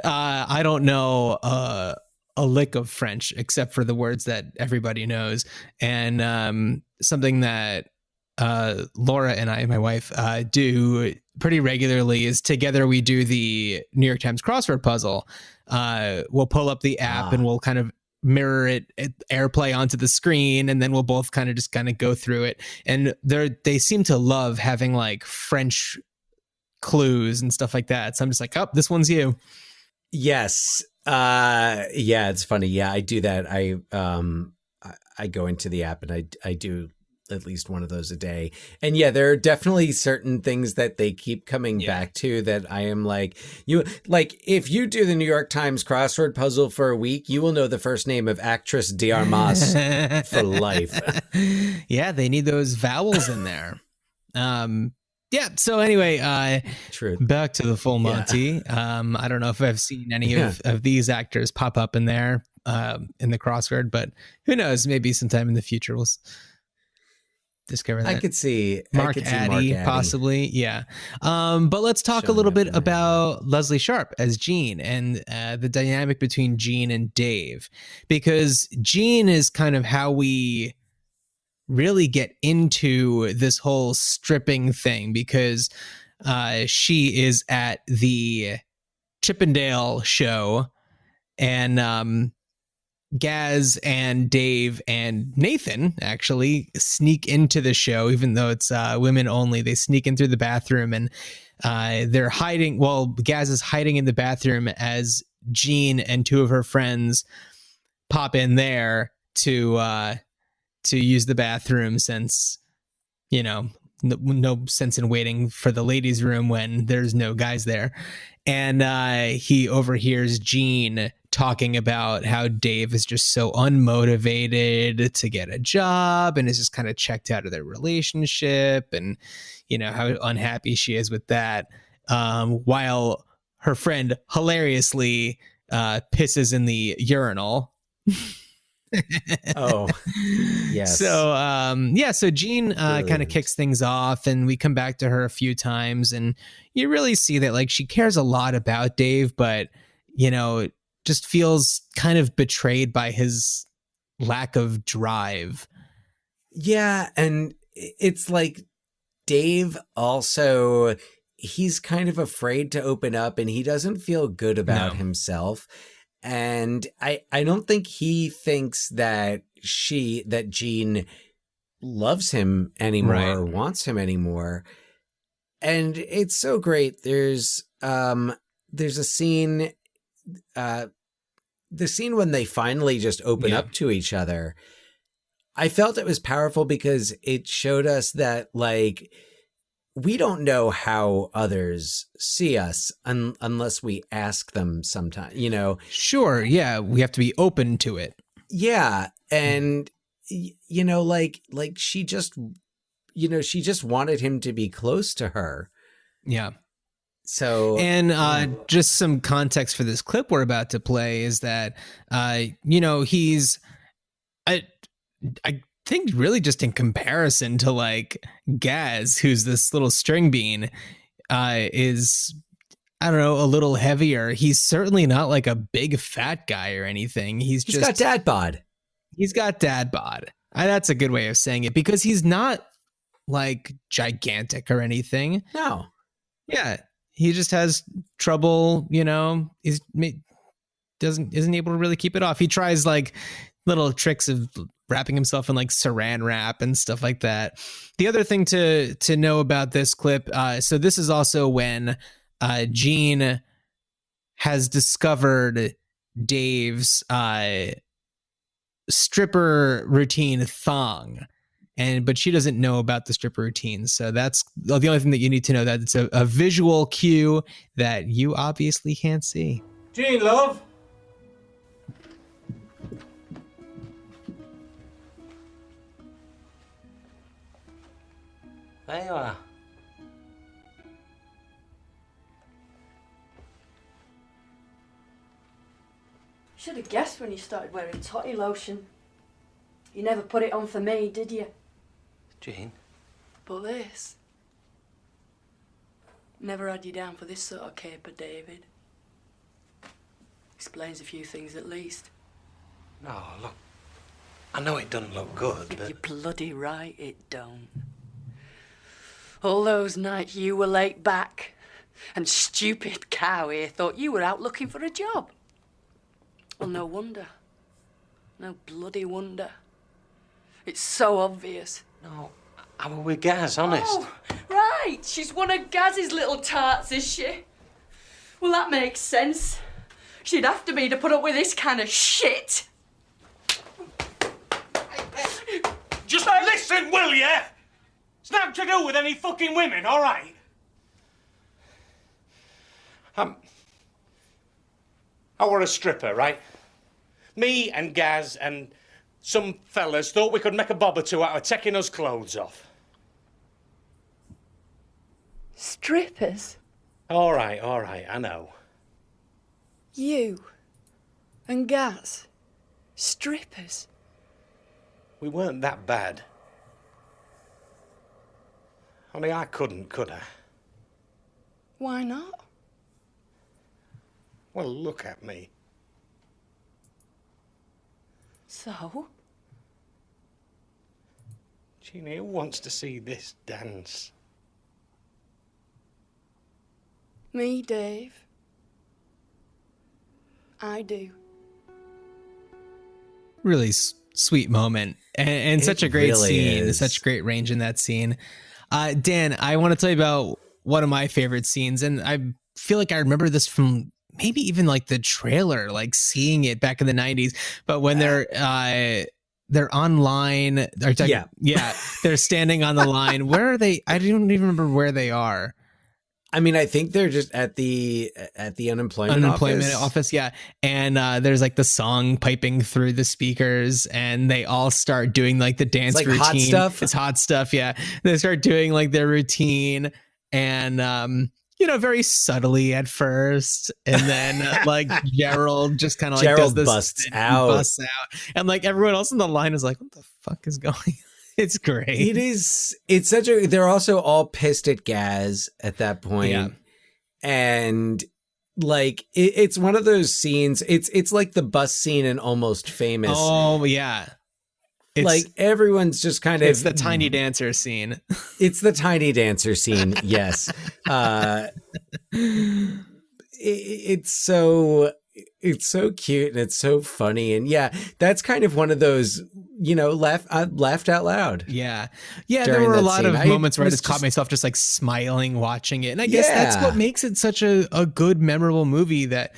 I don't know a lick of French except for the words that everybody knows, and something that Laura and I, my wife, do pretty regularly is together we do the New York Times crossword puzzle. We'll pull up the app and we'll kind of mirror it AirPlay onto the screen, and then we'll both kind of go through it. And they seem to love having like French clues and stuff like that. So I'm just like, oh, this one's you. Yes. Yeah, it's funny. Yeah, I do that. I go into the app and I do at least one of those a day. And yeah, there are definitely certain things that they keep coming back to that I am like, if you do the New York Times crossword puzzle for a week, you will know the first name of actress Diarmas for life. Yeah, they need those vowels in there. Yeah. So anyway, True. Back to the full Monty. Yeah. I don't know if I've seen any of these actors pop up in there in the crossword, but who knows? Maybe sometime in the future we'll discover that. I could see Mark Addy, possibly. Yeah. But let's talk a little bit about Leslie Sharp as Jean and the dynamic between Jean and Dave, because Jean is kind of how we really get into this whole stripping thing, because she is at the Chippendale show, and Gaz and Dave and Nathan actually sneak into the show, even though it's women only. They sneak in through the bathroom, and they're hiding. Well, Gaz is hiding in the bathroom as Jean and two of her friends pop in there to use the bathroom, since, you know, no sense in waiting for the ladies' room when there's no guys there. And he overhears Jean talking about how Dave is just so unmotivated to get a job and is just kind of checked out of their relationship, and, you know, how unhappy she is with that, while her friend hilariously pisses in the urinal. Oh, yes. So Jean kind of kicks things off, and we come back to her a few times, and you really see that, like, she cares a lot about Dave, but, you know, just feels kind of betrayed by his lack of drive. Yeah, and it's like Dave also, he's kind of afraid to open up, and he doesn't feel good about himself. And I don't think he thinks that Jean loves him anymore or wants him anymore. And it's so great. There's a scene, the scene when they finally just open up to each other. I felt it was powerful because it showed us that, like, we don't know how others see us unless we ask them sometime, you know? Sure. Yeah. We have to be open to it. Yeah. And, you know, like she just wanted him to be close to her. Yeah. So, and just some context for this clip we're about to play is that, you know, he's, I think really just in comparison to, like, Gaz, who's this little string bean, is, I don't know, a little heavier. He's certainly not like a big fat guy or anything. He's got dad bod. He's got dad bod. That's a good way of saying it, because he's not like gigantic or anything. No. Yeah. He just has trouble, you know, isn't able to really keep it off. He tries like little tricks of wrapping himself in like saran wrap and stuff like that. The other thing to know about this clip, so this is also when Jean has discovered Dave's stripper routine thong, but she doesn't know about the stripper routine. So that's the only thing that you need to know, that it's a visual cue that you obviously can't see. Jean, love. There you are. Should have guessed when you started wearing totty lotion. You never put it on for me, did you? Jean? But this... Never had you down for this sort of caper, David. Explains a few things at least. No, look. I know it doesn't look good, but... You're bloody right it don't. All those nights you were late back, and stupid cow here thought you were out looking for a job. Well, no wonder. No bloody wonder. It's so obvious. No, I was with Gaz, honest. Oh, right. She's one of Gaz's little tarts, is she? Well, that makes sense. She'd have to be to put up with this kind of shit. Just listen, will ya? It's nothing to do with any fucking women, all right? I were a stripper, right? Me and Gaz and some fellas thought we could make a bob or two out of taking us clothes off. Strippers? All right, I know. You and Gaz? Strippers? We weren't that bad. Only I couldn't, could I? Why not? Well, look at me. So? Jeannie, who wants to see this dance? Me, Dave. I do. Really sweet moment, and such a great really scene. is. Such great range in that scene. Dan, I want to tell you about one of my favorite scenes, and I feel like I remember this from maybe even like the trailer, like seeing it back in the 90s. But when they're online, they're standing on the line. Where are they? I don't even remember where they are. I mean, I think they're just at the unemployment office. Yeah. And there's like the song piping through the speakers, and they all start doing like the dance like routine. hot stuff. It's hot stuff. Yeah. They start doing like their routine, and very subtly at first. And then like Gerald just kind of like does this, busts out. And like everyone else in the line is like, what the fuck is going on? It's great. It's such a, they're also all pissed at Gaz at that point. Yeah. And like, it's one of those scenes. It's like the bus scene in Almost Famous. Oh yeah. It's like everyone's just kind of, it's the tiny dancer scene. It's the tiny dancer scene. Yes. It's so cute and it's so funny. And yeah, that's kind of one of those, I laughed out loud. Yeah. There were a lot of moments where I just caught myself just like smiling watching it. And I guess that's what makes it such a good, memorable movie that,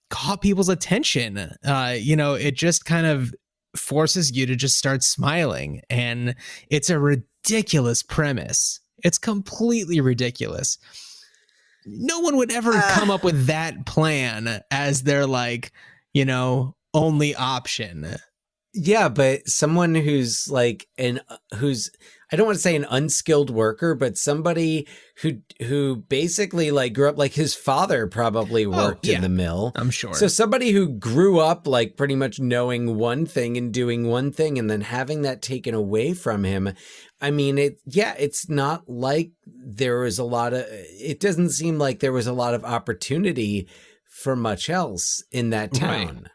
caught people's attention. It just kind of forces you to just start smiling. And it's a ridiculous premise. It's completely ridiculous. No one would ever come up with that plan as their only option. Yeah, but someone who's like who's I don't want to say an unskilled worker, but somebody who basically like grew up, like his father probably worked in the mill. I'm sure. So somebody who grew up like pretty much knowing one thing and doing one thing and then having that taken away from him. I mean, it's not like there was it doesn't seem like there was a lot of opportunity for much else in that town. Right.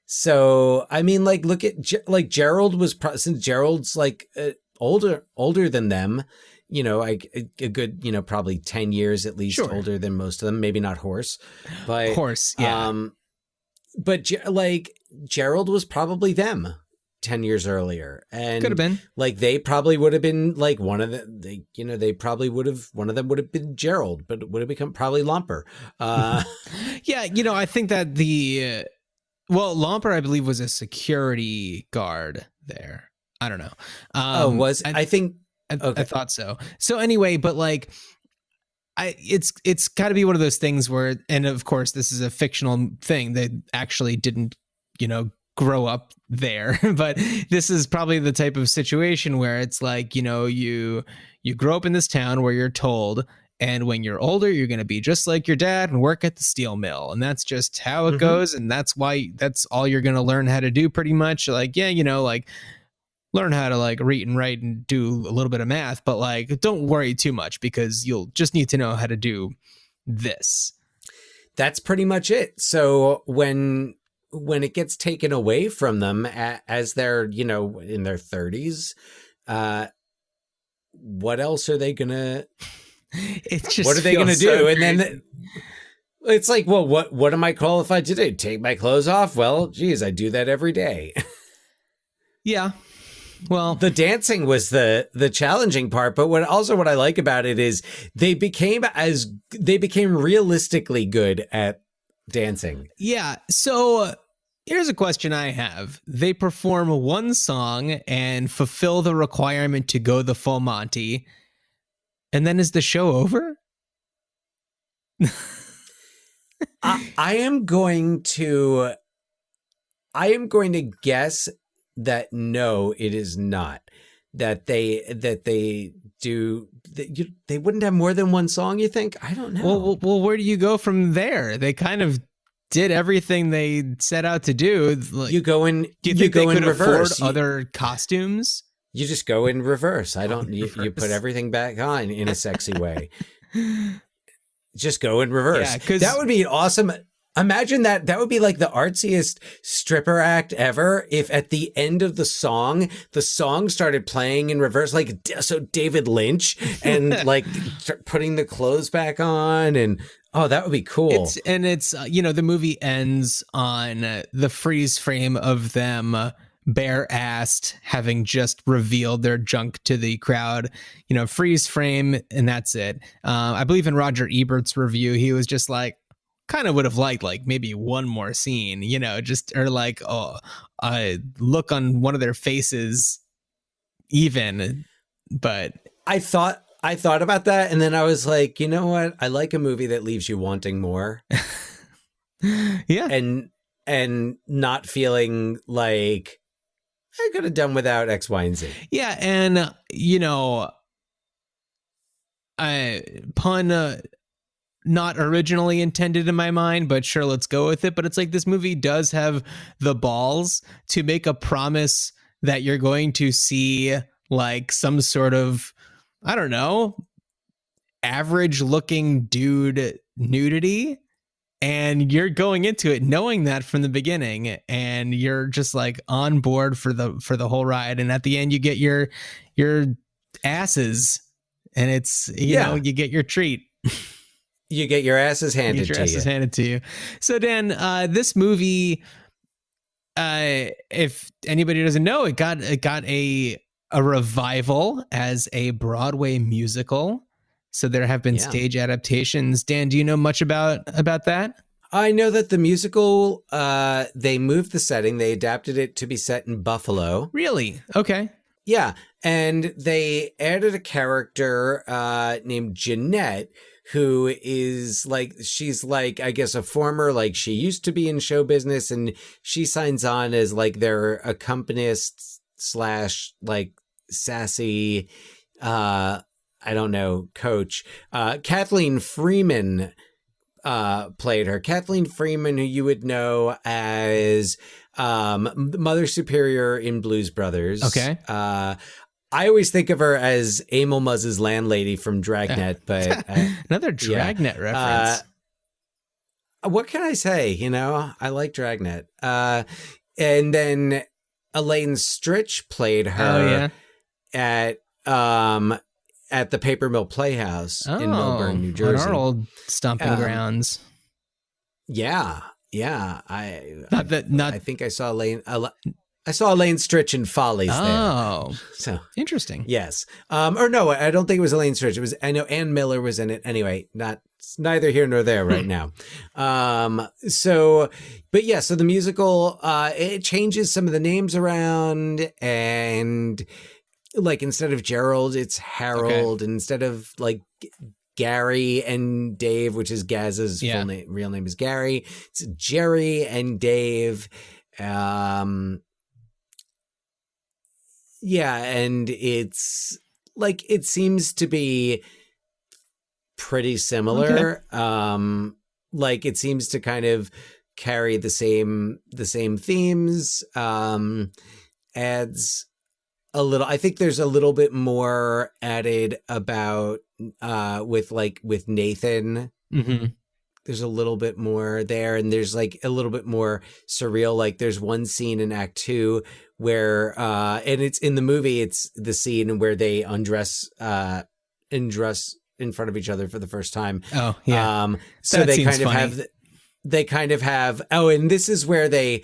So, I mean, like, look at, like, Gerald was, since Gerald's, like, older than them, a good, probably 10 years at least older than most of them. Maybe not Horse, but... Horse, yeah. But, Gerald was probably them 10 years earlier. And could have been. Like, they probably would have been, like, one of them would have been Gerald, but it would have become probably Lomper. Yeah, I think that Lomper, I believe, was a security guard there. I don't know. I think I thought so. So anyway, but like, it's got to be one of those things where, and of course, this is a fictional thing. They actually didn't, grow up there, but this is probably the type of situation where it's like, you grow up in this town where you're told, And when you're older, you're going to be just like your dad and work at the steel mill. And that's just how it goes. And that's all you're going to learn how to do pretty much. Like, yeah, like learn how to like read and write and do a little bit of math, but like, don't worry too much because you'll just need to know how to do this. That's pretty much it. So when it gets taken away from them as they're, in their 30s, what else are they going to... what are they going to do? So and then it's like, well, what am I qualified to do? Take my clothes off? Well, geez, I do that every day. Yeah. Well, the dancing was the challenging part, but what I like about it is they became realistically good at dancing. Yeah. So here's a question I have. They perform one song and fulfill the requirement to go the full Monty. And then is the show over? I am going to guess that no, it is not. That they wouldn't have more than one song, you think? I don't know. Well, where do you go from there? They kind of did everything they set out to do. You go in. Do you think they could reverse afford other costumes? You just go in reverse. You put everything back on in a sexy way. Just go in reverse. Yeah, 'cause that would be awesome. Imagine that. That would be like the artsiest stripper act ever. If at the end of the song started playing in reverse, like so David Lynch, and like putting the clothes back on, and oh, that would be cool. It's the movie ends on the freeze frame of them bare-assed, having just revealed their junk to the crowd, freeze frame, and that's it. I believe in Roger Ebert's review, he was just like, kind of would have liked like maybe one more scene, or like, look on one of their faces even. But I thought about that, and then I was like, you know what? I like a movie that leaves you wanting more. Yeah. And not feeling like I could have done without X, Y, and Z. Yeah, and pun not originally intended in my mind, but sure, let's go with it. But it's like this movie does have the balls to make a promise that you're going to see like some sort of, I don't know, average looking dude nudity. And you're going into it knowing that from the beginning, and you're just like on board for the whole ride. And at the end, you get your asses, and it's you get your treat. You get your asses handed to you. So Dan, this movie, if anybody doesn't know, it got a revival as a Broadway musical. So there have been stage adaptations. Dan, do you know much about that? I know that the musical, they moved the setting. They adapted it to be set in Buffalo. Really? Okay. Yeah. And they added a character named Jeanette, who is like, she's like, I guess a former, like she used to be in show business, and she signs on as like their accompanist / like sassy, I don't know, coach. Kathleen Freeman played her. Kathleen Freeman, who you would know as Mother Superior in Blues Brothers. Okay. I always think of her as Emil Muzz's landlady from Dragnet, but another Dragnet reference. What can I say? I like Dragnet. And then Elaine Stritch played her at the Paper Mill Playhouse in Millburn, New Jersey. Our old stomping grounds. Yeah. I think I saw Elaine. I saw Elaine Stritch in Follies there. Oh, so interesting. Yes. Or no, I don't think it was Elaine Stritch. I know Ann Miller was in it. Anyway, neither here nor there right now. So the musical, it changes some of the names around, and like instead of Gerald, it's Harold. Okay. And instead of like Gary and Dave, which is Gaz's real name is Gary, it's Jerry and Dave. And it's like, it seems to be pretty similar. Like it seems to kind of carry the same themes. Adds a little, I think there's a little bit more added about with Nathan. Mm-hmm. There's a little bit more there, and there's like a little bit more surreal. Like there's one scene in Act 2 where and it's in the movie, it's the scene where they undress in front of each other for the first time. Oh yeah. So that they seems kind of funny. have and this is where they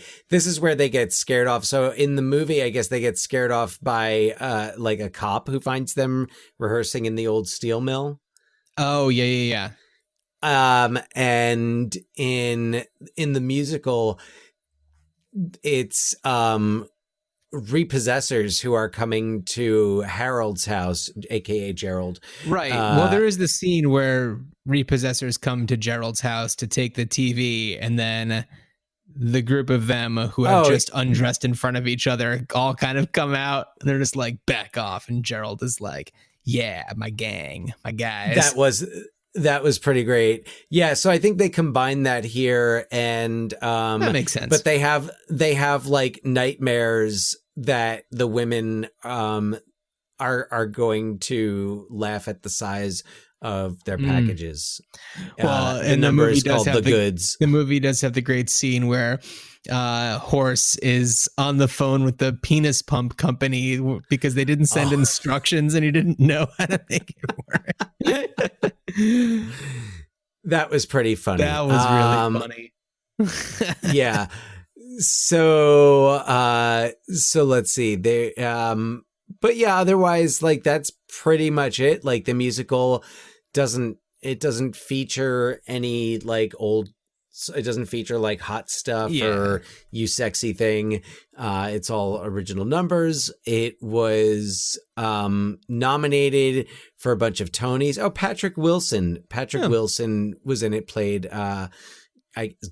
get scared off. So in the movie, I guess they get scared off by like a cop who finds them rehearsing in the old steel mill. Oh yeah. And in the musical, it's repossessors who are coming to Harold's house, aka Gerald. Right. Well, there is the scene where repossessors come to Gerald's house to take the TV, and then the group of them who have just undressed in front of each other all kind of come out, and they're just like, back off. And Gerald is like, yeah, my gang, my guys. That was pretty great. Yeah, so I think they combine that here, and that makes sense. But they have like nightmares that the women are going to laugh at the size of their packages. Well, the and number the movie is called The Goods. The movie does have the great scene where Horse is on the phone with the penis pump company because they didn't send instructions and he didn't know how to make it work. That was pretty funny. That was really funny. Yeah. So let's see. They but yeah, otherwise, like that's pretty much it. Like the musical doesn't feature any like it doesn't feature like hot stuff or You Sexy Thing. It's all original numbers. It was nominated for a bunch of Tonys. Oh, Patrick Wilson was in it, played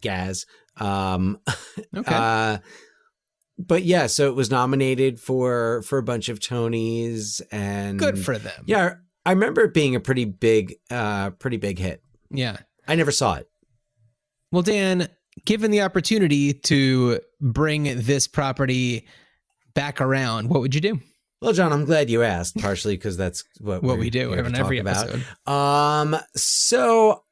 Gaz. Okay. But yeah, so it was nominated for a bunch of Tonys, and good for them. Yeah, I remember it being a pretty big hit. Yeah. I never saw it. Well, Dan, given the opportunity to bring this property back around, what would you do? Well, John, I'm glad you asked, partially because that's what we do in every episode. So,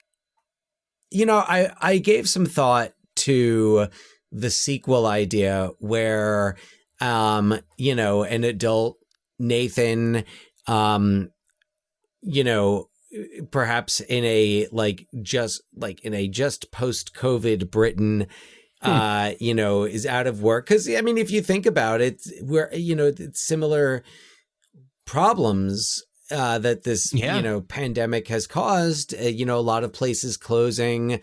I gave some thought to the sequel idea where, an adult Nathan, perhaps in a just post-COVID Britain, is out of work. Because I mean, if you think about it, it's similar problems that this pandemic has caused. A lot of places closing.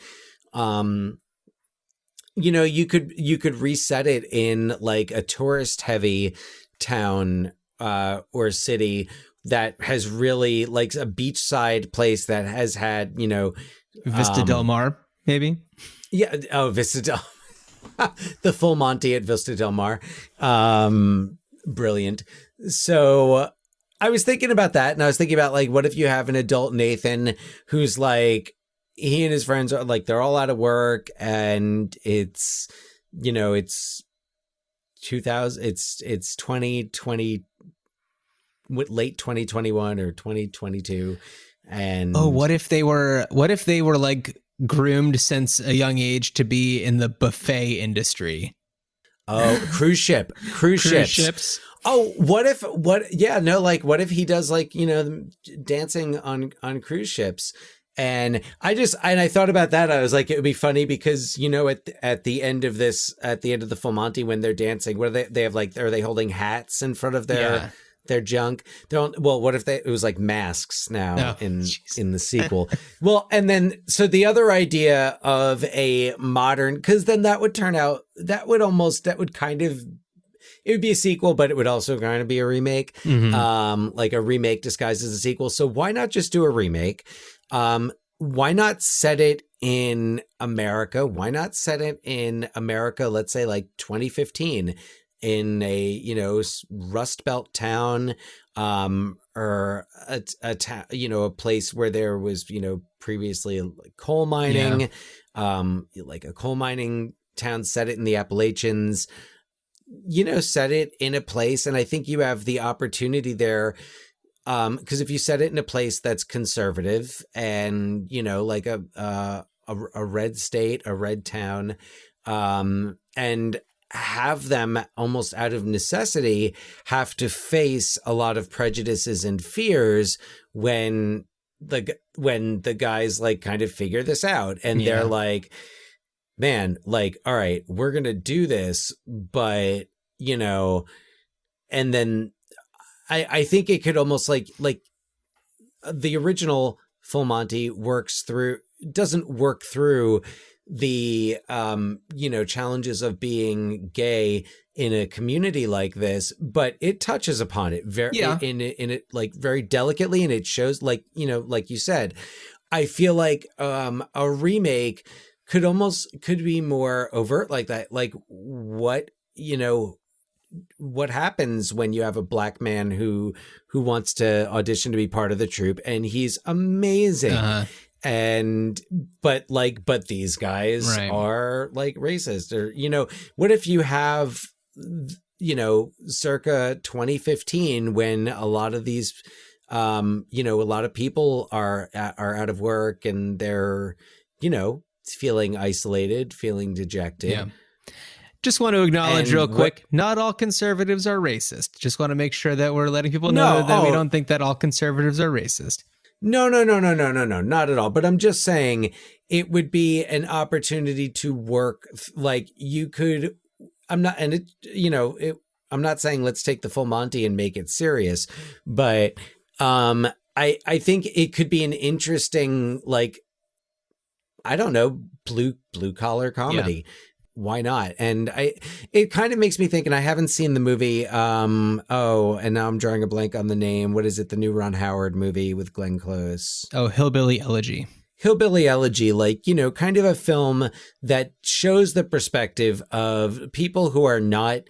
You could reset it in like a tourist-heavy town or city that has really like a beachside place that has had, Vista Del Mar, maybe. Yeah. Oh, Vista Del the full Monty at Vista Del Mar. Brilliant. So I was thinking about that, and I was thinking about like, what if you have an adult Nathan who's like, he and his friends are like, they're all out of work, and it's 2000, it's 2020, late 2021 or 2022. And what if they were like groomed since a young age to be in the buffet industry? Oh, cruise ships. Oh, what if he does like, dancing on cruise ships? And I thought about that. I was like, it would be funny because, at the end of the full Monty, when they're dancing, what are they have like, are they holding hats in front of their junk? What if it was like masks now in the sequel? Well, and then, so the other idea of a modern, cause then that would turn out, it would be a sequel, but it would also kind of be a remake, like a remake disguised as a sequel. So why not just do a remake? Why not set it in America? Why not set it in America, let's say like 2015, in a, Rust Belt town, or a place where there was, previously like coal mining, like a coal mining town, set it in the Appalachians, set it in a place. And I think you have the opportunity there. Because if you set it in a place that's conservative and, like a red state, a red town, and have them almost out of necessity have to face a lot of prejudices and fears when the guys like kind of figure this out, and they're like, man, like, all right, we're going to do this, but, and then I think it could almost like the original Full Monty doesn't work through the challenges of being gay in a community like this, but it touches upon it very in it like very delicately, and it shows like you said. I feel like a remake could be more overt like that, like what happens when you have a black man who wants to audition to be part of the troupe, and he's amazing. But these guys are like racist, or, what if you have, circa 2015, when a lot of these, a lot of people are out of work and they're, feeling isolated, feeling dejected. Yeah. Just want to acknowledge real quick, not all conservatives are racist. Just want to make sure that we're letting people know that we don't think that all conservatives are racist. No, not at all. But I'm just saying it would be an opportunity to work like you could. I'm not saying let's take the Full Monty and make it serious, but I think it could be an interesting, like, I don't know, blue collar comedy. Yeah. Why not? And it kind of makes me think, and I haven't seen the movie. And now I'm drawing a blank on the name. What is it? The new Ron Howard movie with Glenn Close. Oh, Hillbilly Elegy. Hillbilly Elegy, like, kind of a film that shows the perspective of people who are not,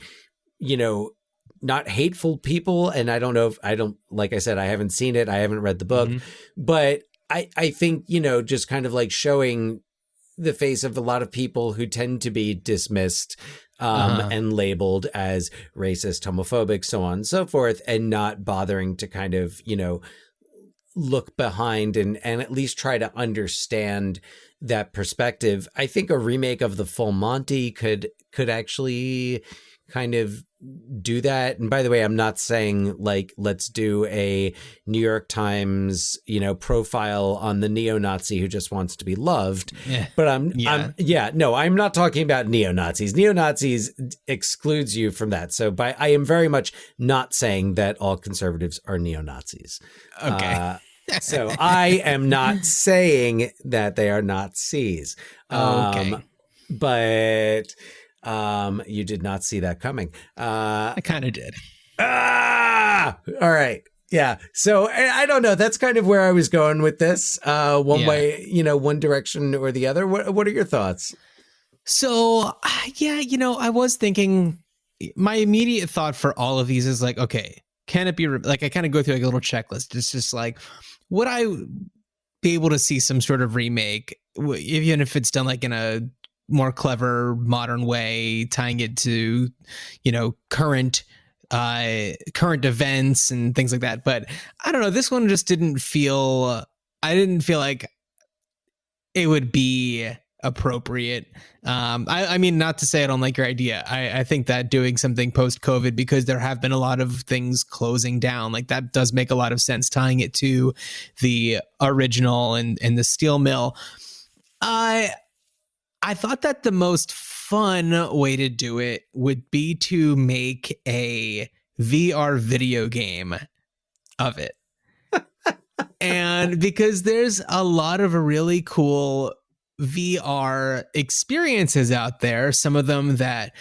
not hateful people. And I don't know like I said, I haven't seen it. I haven't read the book, but I think, just kind of like showing the face of a lot of people who tend to be dismissed and labeled as racist, homophobic, so on and so forth, and not bothering to kind of, look behind and at least try to understand that perspective. I think a remake of the Full Monty could actually kind of do that. And by the way, I'm not saying like, let's do a New York Times, profile on the neo-Nazi who just wants to be loved. Yeah. But I'm not talking about neo-Nazis. Neo-Nazis excludes you from that. So I am very much not saying that all conservatives are neo-Nazis. Okay. So I am not saying that they are Nazis. Okay. But you did not see that coming. I kind of did. All right. Yeah. So I don't know. That's kind of where I was going with this. One way, one direction or the other. What are your thoughts? So, I was thinking, my immediate thought for all of these is like, okay, can it be like, I kind of go through like a little checklist. It's just like, would I be able to see some sort of remake, even if it's done like in a more clever, modern way, tying it to, current events and things like that. But I don't know, this one just I didn't feel like it would be appropriate. I mean, not to say I don't like your idea. I think that doing something post-COVID, because there have been a lot of things closing down, like that does make a lot of sense, tying it to the original and the steel mill. I thought that the most fun way to do it would be to make a VR video game of it. And because there's a lot of really cool VR experiences out there, some of them that,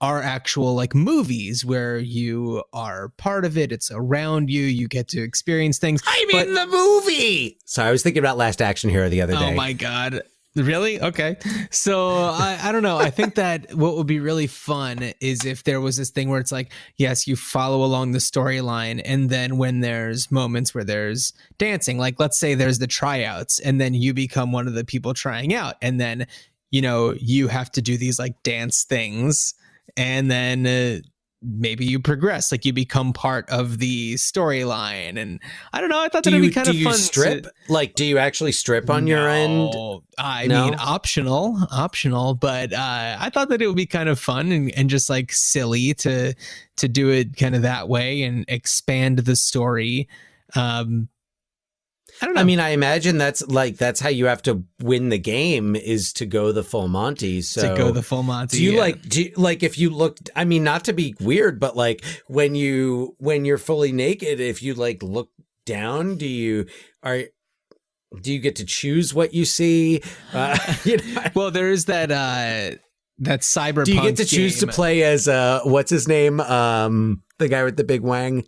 are actual like movies where you are part of it. It's around you. You get to experience things. I'm in the movie. So I was thinking about Last Action Hero the other day. Oh my God. Really? Okay. So I don't know. I think that what would be really fun is if there was this thing where it's like, yes, you follow along the storyline. And then when there's moments where there's dancing, like let's say there's the tryouts and then you become one of the people trying out. And then, you have to do these like dance things. And then maybe you progress, like you become part of the storyline. And I don't know, I thought that would be kind of fun. Do you strip? Do you actually strip on your end? I mean, optional, but I thought that it would be kind of fun and just like silly to do it kind of that way and expand the story. I don't know. I mean, I imagine that's how you have to win the game is to go the full Monty. So to go the full Monty. Do you if you look, I mean, not to be weird, but like when you're fully naked, if you like look down, do you get to choose what you see? Well, there is that cyberpunk. Do you get to choose to play as what's his name? The guy with the big wang.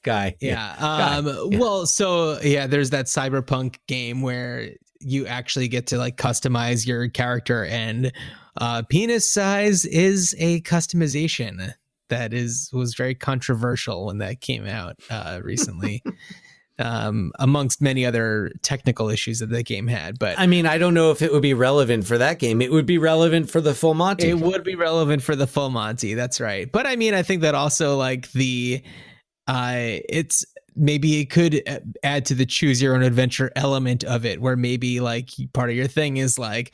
Guy. Yeah. Well, so yeah, there's that cyberpunk game where you actually get to like customize your character, and penis size is a customization that was very controversial when that came out recently. Amongst many other technical issues that the game had. But I mean, I don't know if it would be relevant for that game. It would be relevant for the full Monty. It would be relevant for the full Monty. That's right. But I mean, I think that also like it's maybe it could add to the choose your own adventure element of it, where maybe like part of your thing is like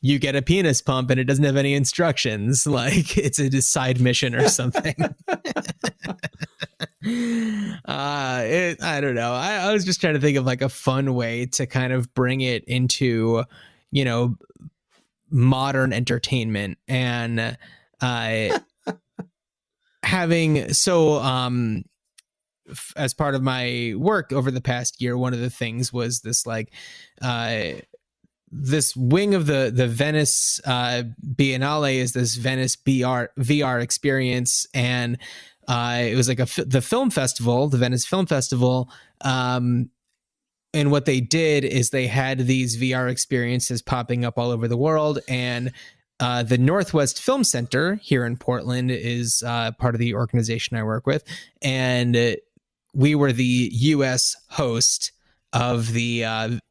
you get a penis pump and it doesn't have any instructions, like it's a side mission or something. I don't know. I was just trying to think of like a fun way to kind of bring it into, modern entertainment, and as part of my work over the past year, one of the things was this like this wing of the Venice Biennale is this Venice VR experience, and it was like the film festival, the Venice Film Festival. And what they did is they had these VR experiences popping up all over the world, and the Northwest Film Center here in Portland is part of the organization I work with, and we were the U.S. host of the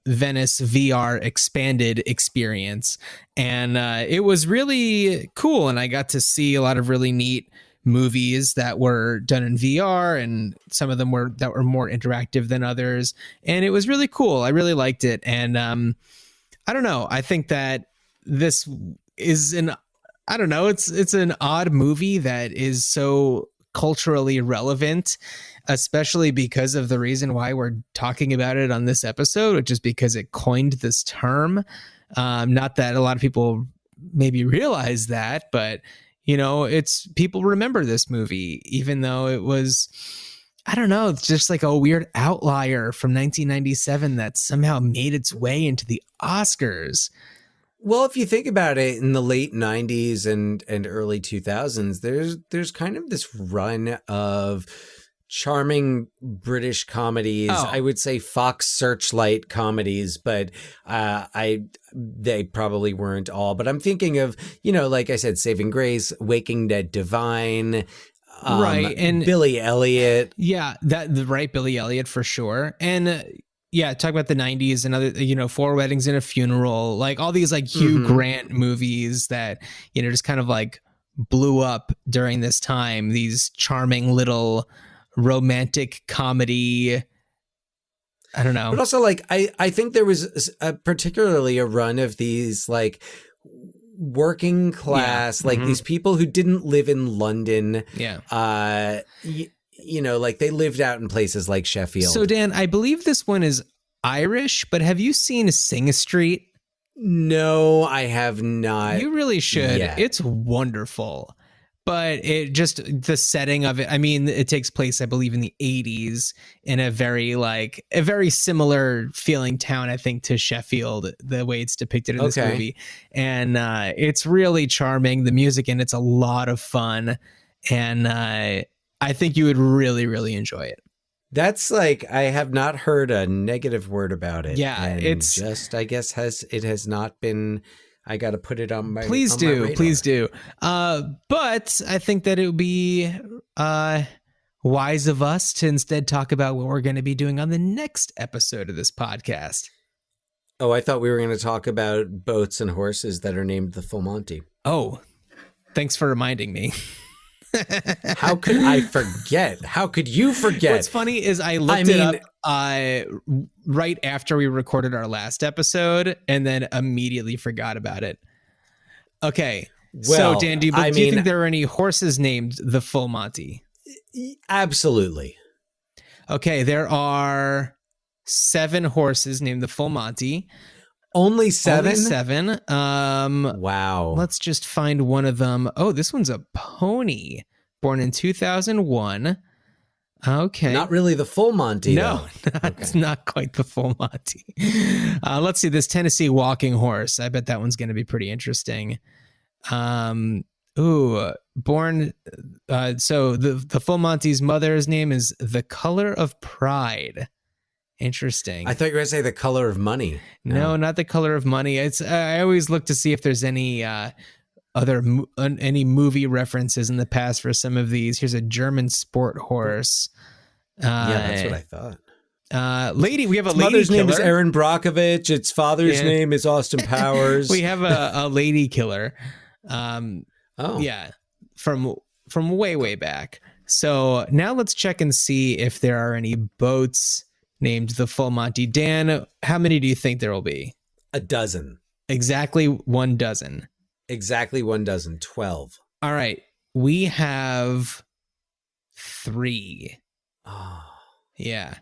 Venice VR expanded experience. And it was really cool. And I got to see a lot of really neat movies that were done in VR, and some of them were more interactive than others. And it was really cool. I really liked it. And I don't know. I think that this is it's an odd movie that is so culturally relevant, especially because of the reason why we're talking about it on this episode, which is because it coined this term. Not that a lot of people maybe realize that, but it's people remember this movie, even though it was, I don't know, it's just like a weird outlier from 1997 that somehow made its way into the Oscars. Well, if you think about it, in the late 90s and early 2000s, there's kind of this run of charming British comedies. I would say Fox Searchlight comedies, but they probably weren't all. But I'm thinking of, like I said, Saving Grace, Waking Dead Divine, right, and Billy Elliot. Yeah, Billy Elliot for sure. And yeah, talk about the 90s and other, Four Weddings and a Funeral, like all these like Hugh Grant movies that, just kind of like blew up during this time. These charming little romantic comedy. I don't know. But also like, I think there was particularly a run of these like working class, like these people who didn't live in London. Yeah. Like they lived out in places like Sheffield. So Dan, I believe this one is Irish, but have you seen Sing Street? No, I have not. You really should. Yet. It's wonderful. But the setting of it, I mean, it takes place, I believe, in the 80s in a very similar feeling town, I think, to Sheffield, the way it's depicted in this movie. And it's really charming. The music in it's a lot of fun. And I think you would really, really enjoy it. That's like, I have not heard a negative word about it. Yeah, and it's just, I guess, has not been. I got to put it on my. Please on do, my radar. please do. But I think that it would be wise of us to instead talk about what we're going to be doing on the next episode of this podcast. Oh, I thought we were going to talk about boats and horses that are named the Full Monty. Oh, thanks for reminding me. How could I forget? How could you forget? What's funny is I looked it up right after we recorded our last episode and then immediately forgot about it. Okay. Well, so, Dan, do you think there are any horses named the Full Monty? Absolutely. Okay. There are 7 horses named the Full Monty. Only 7? Only 7. Wow. Let's just find one of them. Oh, this one's a pony, born in 2001. Okay. Not really the Full Monty, no, it's not quite the Full Monty. Let's see, this Tennessee walking horse. I bet that one's going to be pretty interesting. Born. So the Full Monty's mother's name is The Color of Pride. Interesting. I thought you were going to say The Color of Money. No, not The Color of Money. It's I always look to see if there's any any movie references in the past for some of these. Here's a German sport horse. Yeah, that's what I thought. Lady, we have its a lady mother's killer. name is Erin Brockovich. Its father's name is Austin Powers. We have a lady killer. Yeah, from way back. So now let's check and see if there are any boats named the Full Monty. Dan, how many do you think there will be? A dozen. Exactly 1 dozen. Exactly 1 dozen. 12. All right. We have 3. Oh. Yeah.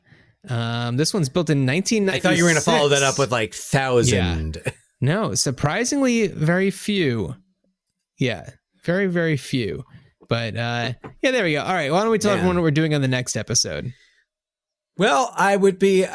This one's built in 1996. I thought you were going to follow that up with like 1,000. Yeah. No, surprisingly, very few. Yeah. Very, very few. But yeah, there we go. All right. Why don't we tell everyone what we're doing on the next episode? Well, I would be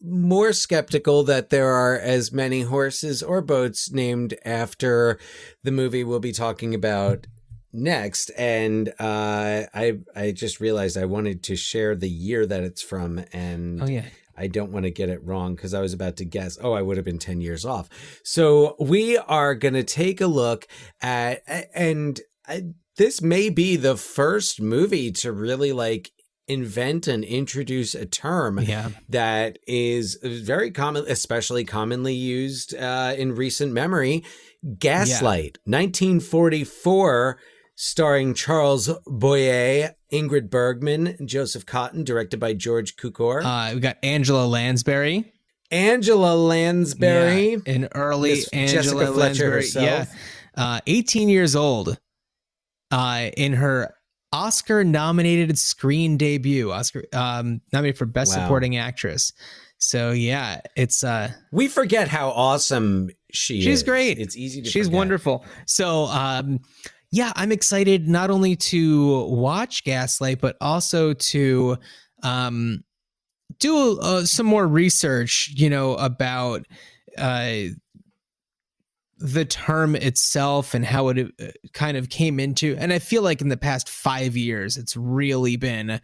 more skeptical that there are as many horses or boats named after the movie we'll be talking about next. And I just realized I wanted to share the year that it's from, and I don't want to get it wrong because I was about to guess. Oh, I would have been 10 years off. So we are going to take a look at, and this may be the first movie to really like invent and introduce a term that is very common, especially commonly used in recent memory. Gaslight, 1944, starring Charles Boyer, Ingrid Bergman, and Joseph Cotton, directed by George Cukor. We got Angela Lansbury. Angela Lansbury. Yeah, an early Miss Angela Jessica Fletcher Lansbury. herself. Yeah. 18 years old in her Oscar-nominated screen debut. Oscar nominated for Best Supporting Actress. So yeah, it's we forget how awesome she's is. Great. It's easy to She's forget. wonderful. So yeah, I'm excited not only to watch Gaslight, but also to do some more research, about the term itself and how it kind of came into. And I feel like in the past 5 years, it's really been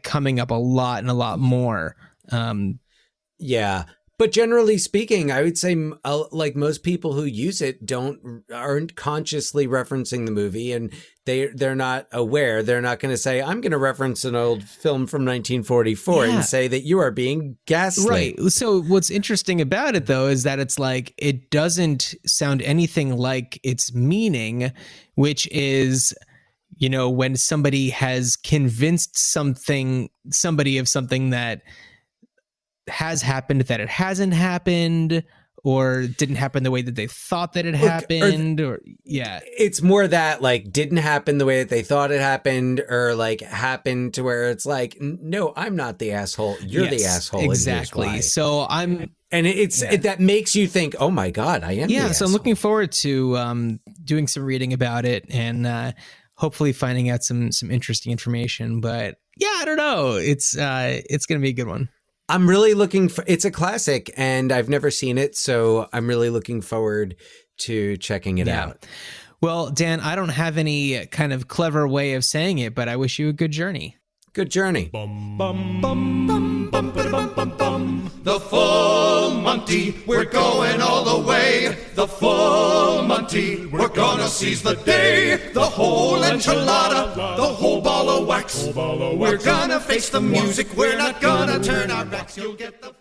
coming up a lot and a lot more. Yeah. But generally speaking, I would say like most people who use it aren't consciously referencing the movie, and they're not aware. They're not going to say, I'm going to reference an old film from 1944 and say that you are being gaslit. Right. So what's interesting about it, though, is that it's like it doesn't sound anything like its meaning, which is, when somebody has convinced somebody of something that has happened, that it hasn't happened, or didn't happen the way that they thought that it happened, it's more that like didn't happen the way that they thought it happened, or like happened to where it's like, no, I'm not the asshole, you're the asshole. Exactly. So that makes you think, oh my God, I am. Yeah. So I'm looking forward to doing some reading about it and hopefully finding out some interesting information. But yeah, I don't know. It's going to be a good one. I'm really it's a classic and I've never seen it, so I'm really looking forward to checking it out. Well, Dan, I don't have any kind of clever way of saying it, but I wish you a good journey. Good journey. The full Monty, we're going all the way. The full Monty, we're gonna seize the day. The whole enchilada, the whole ball of wax. We're gonna face the music, we're not gonna turn our backs. You'll get the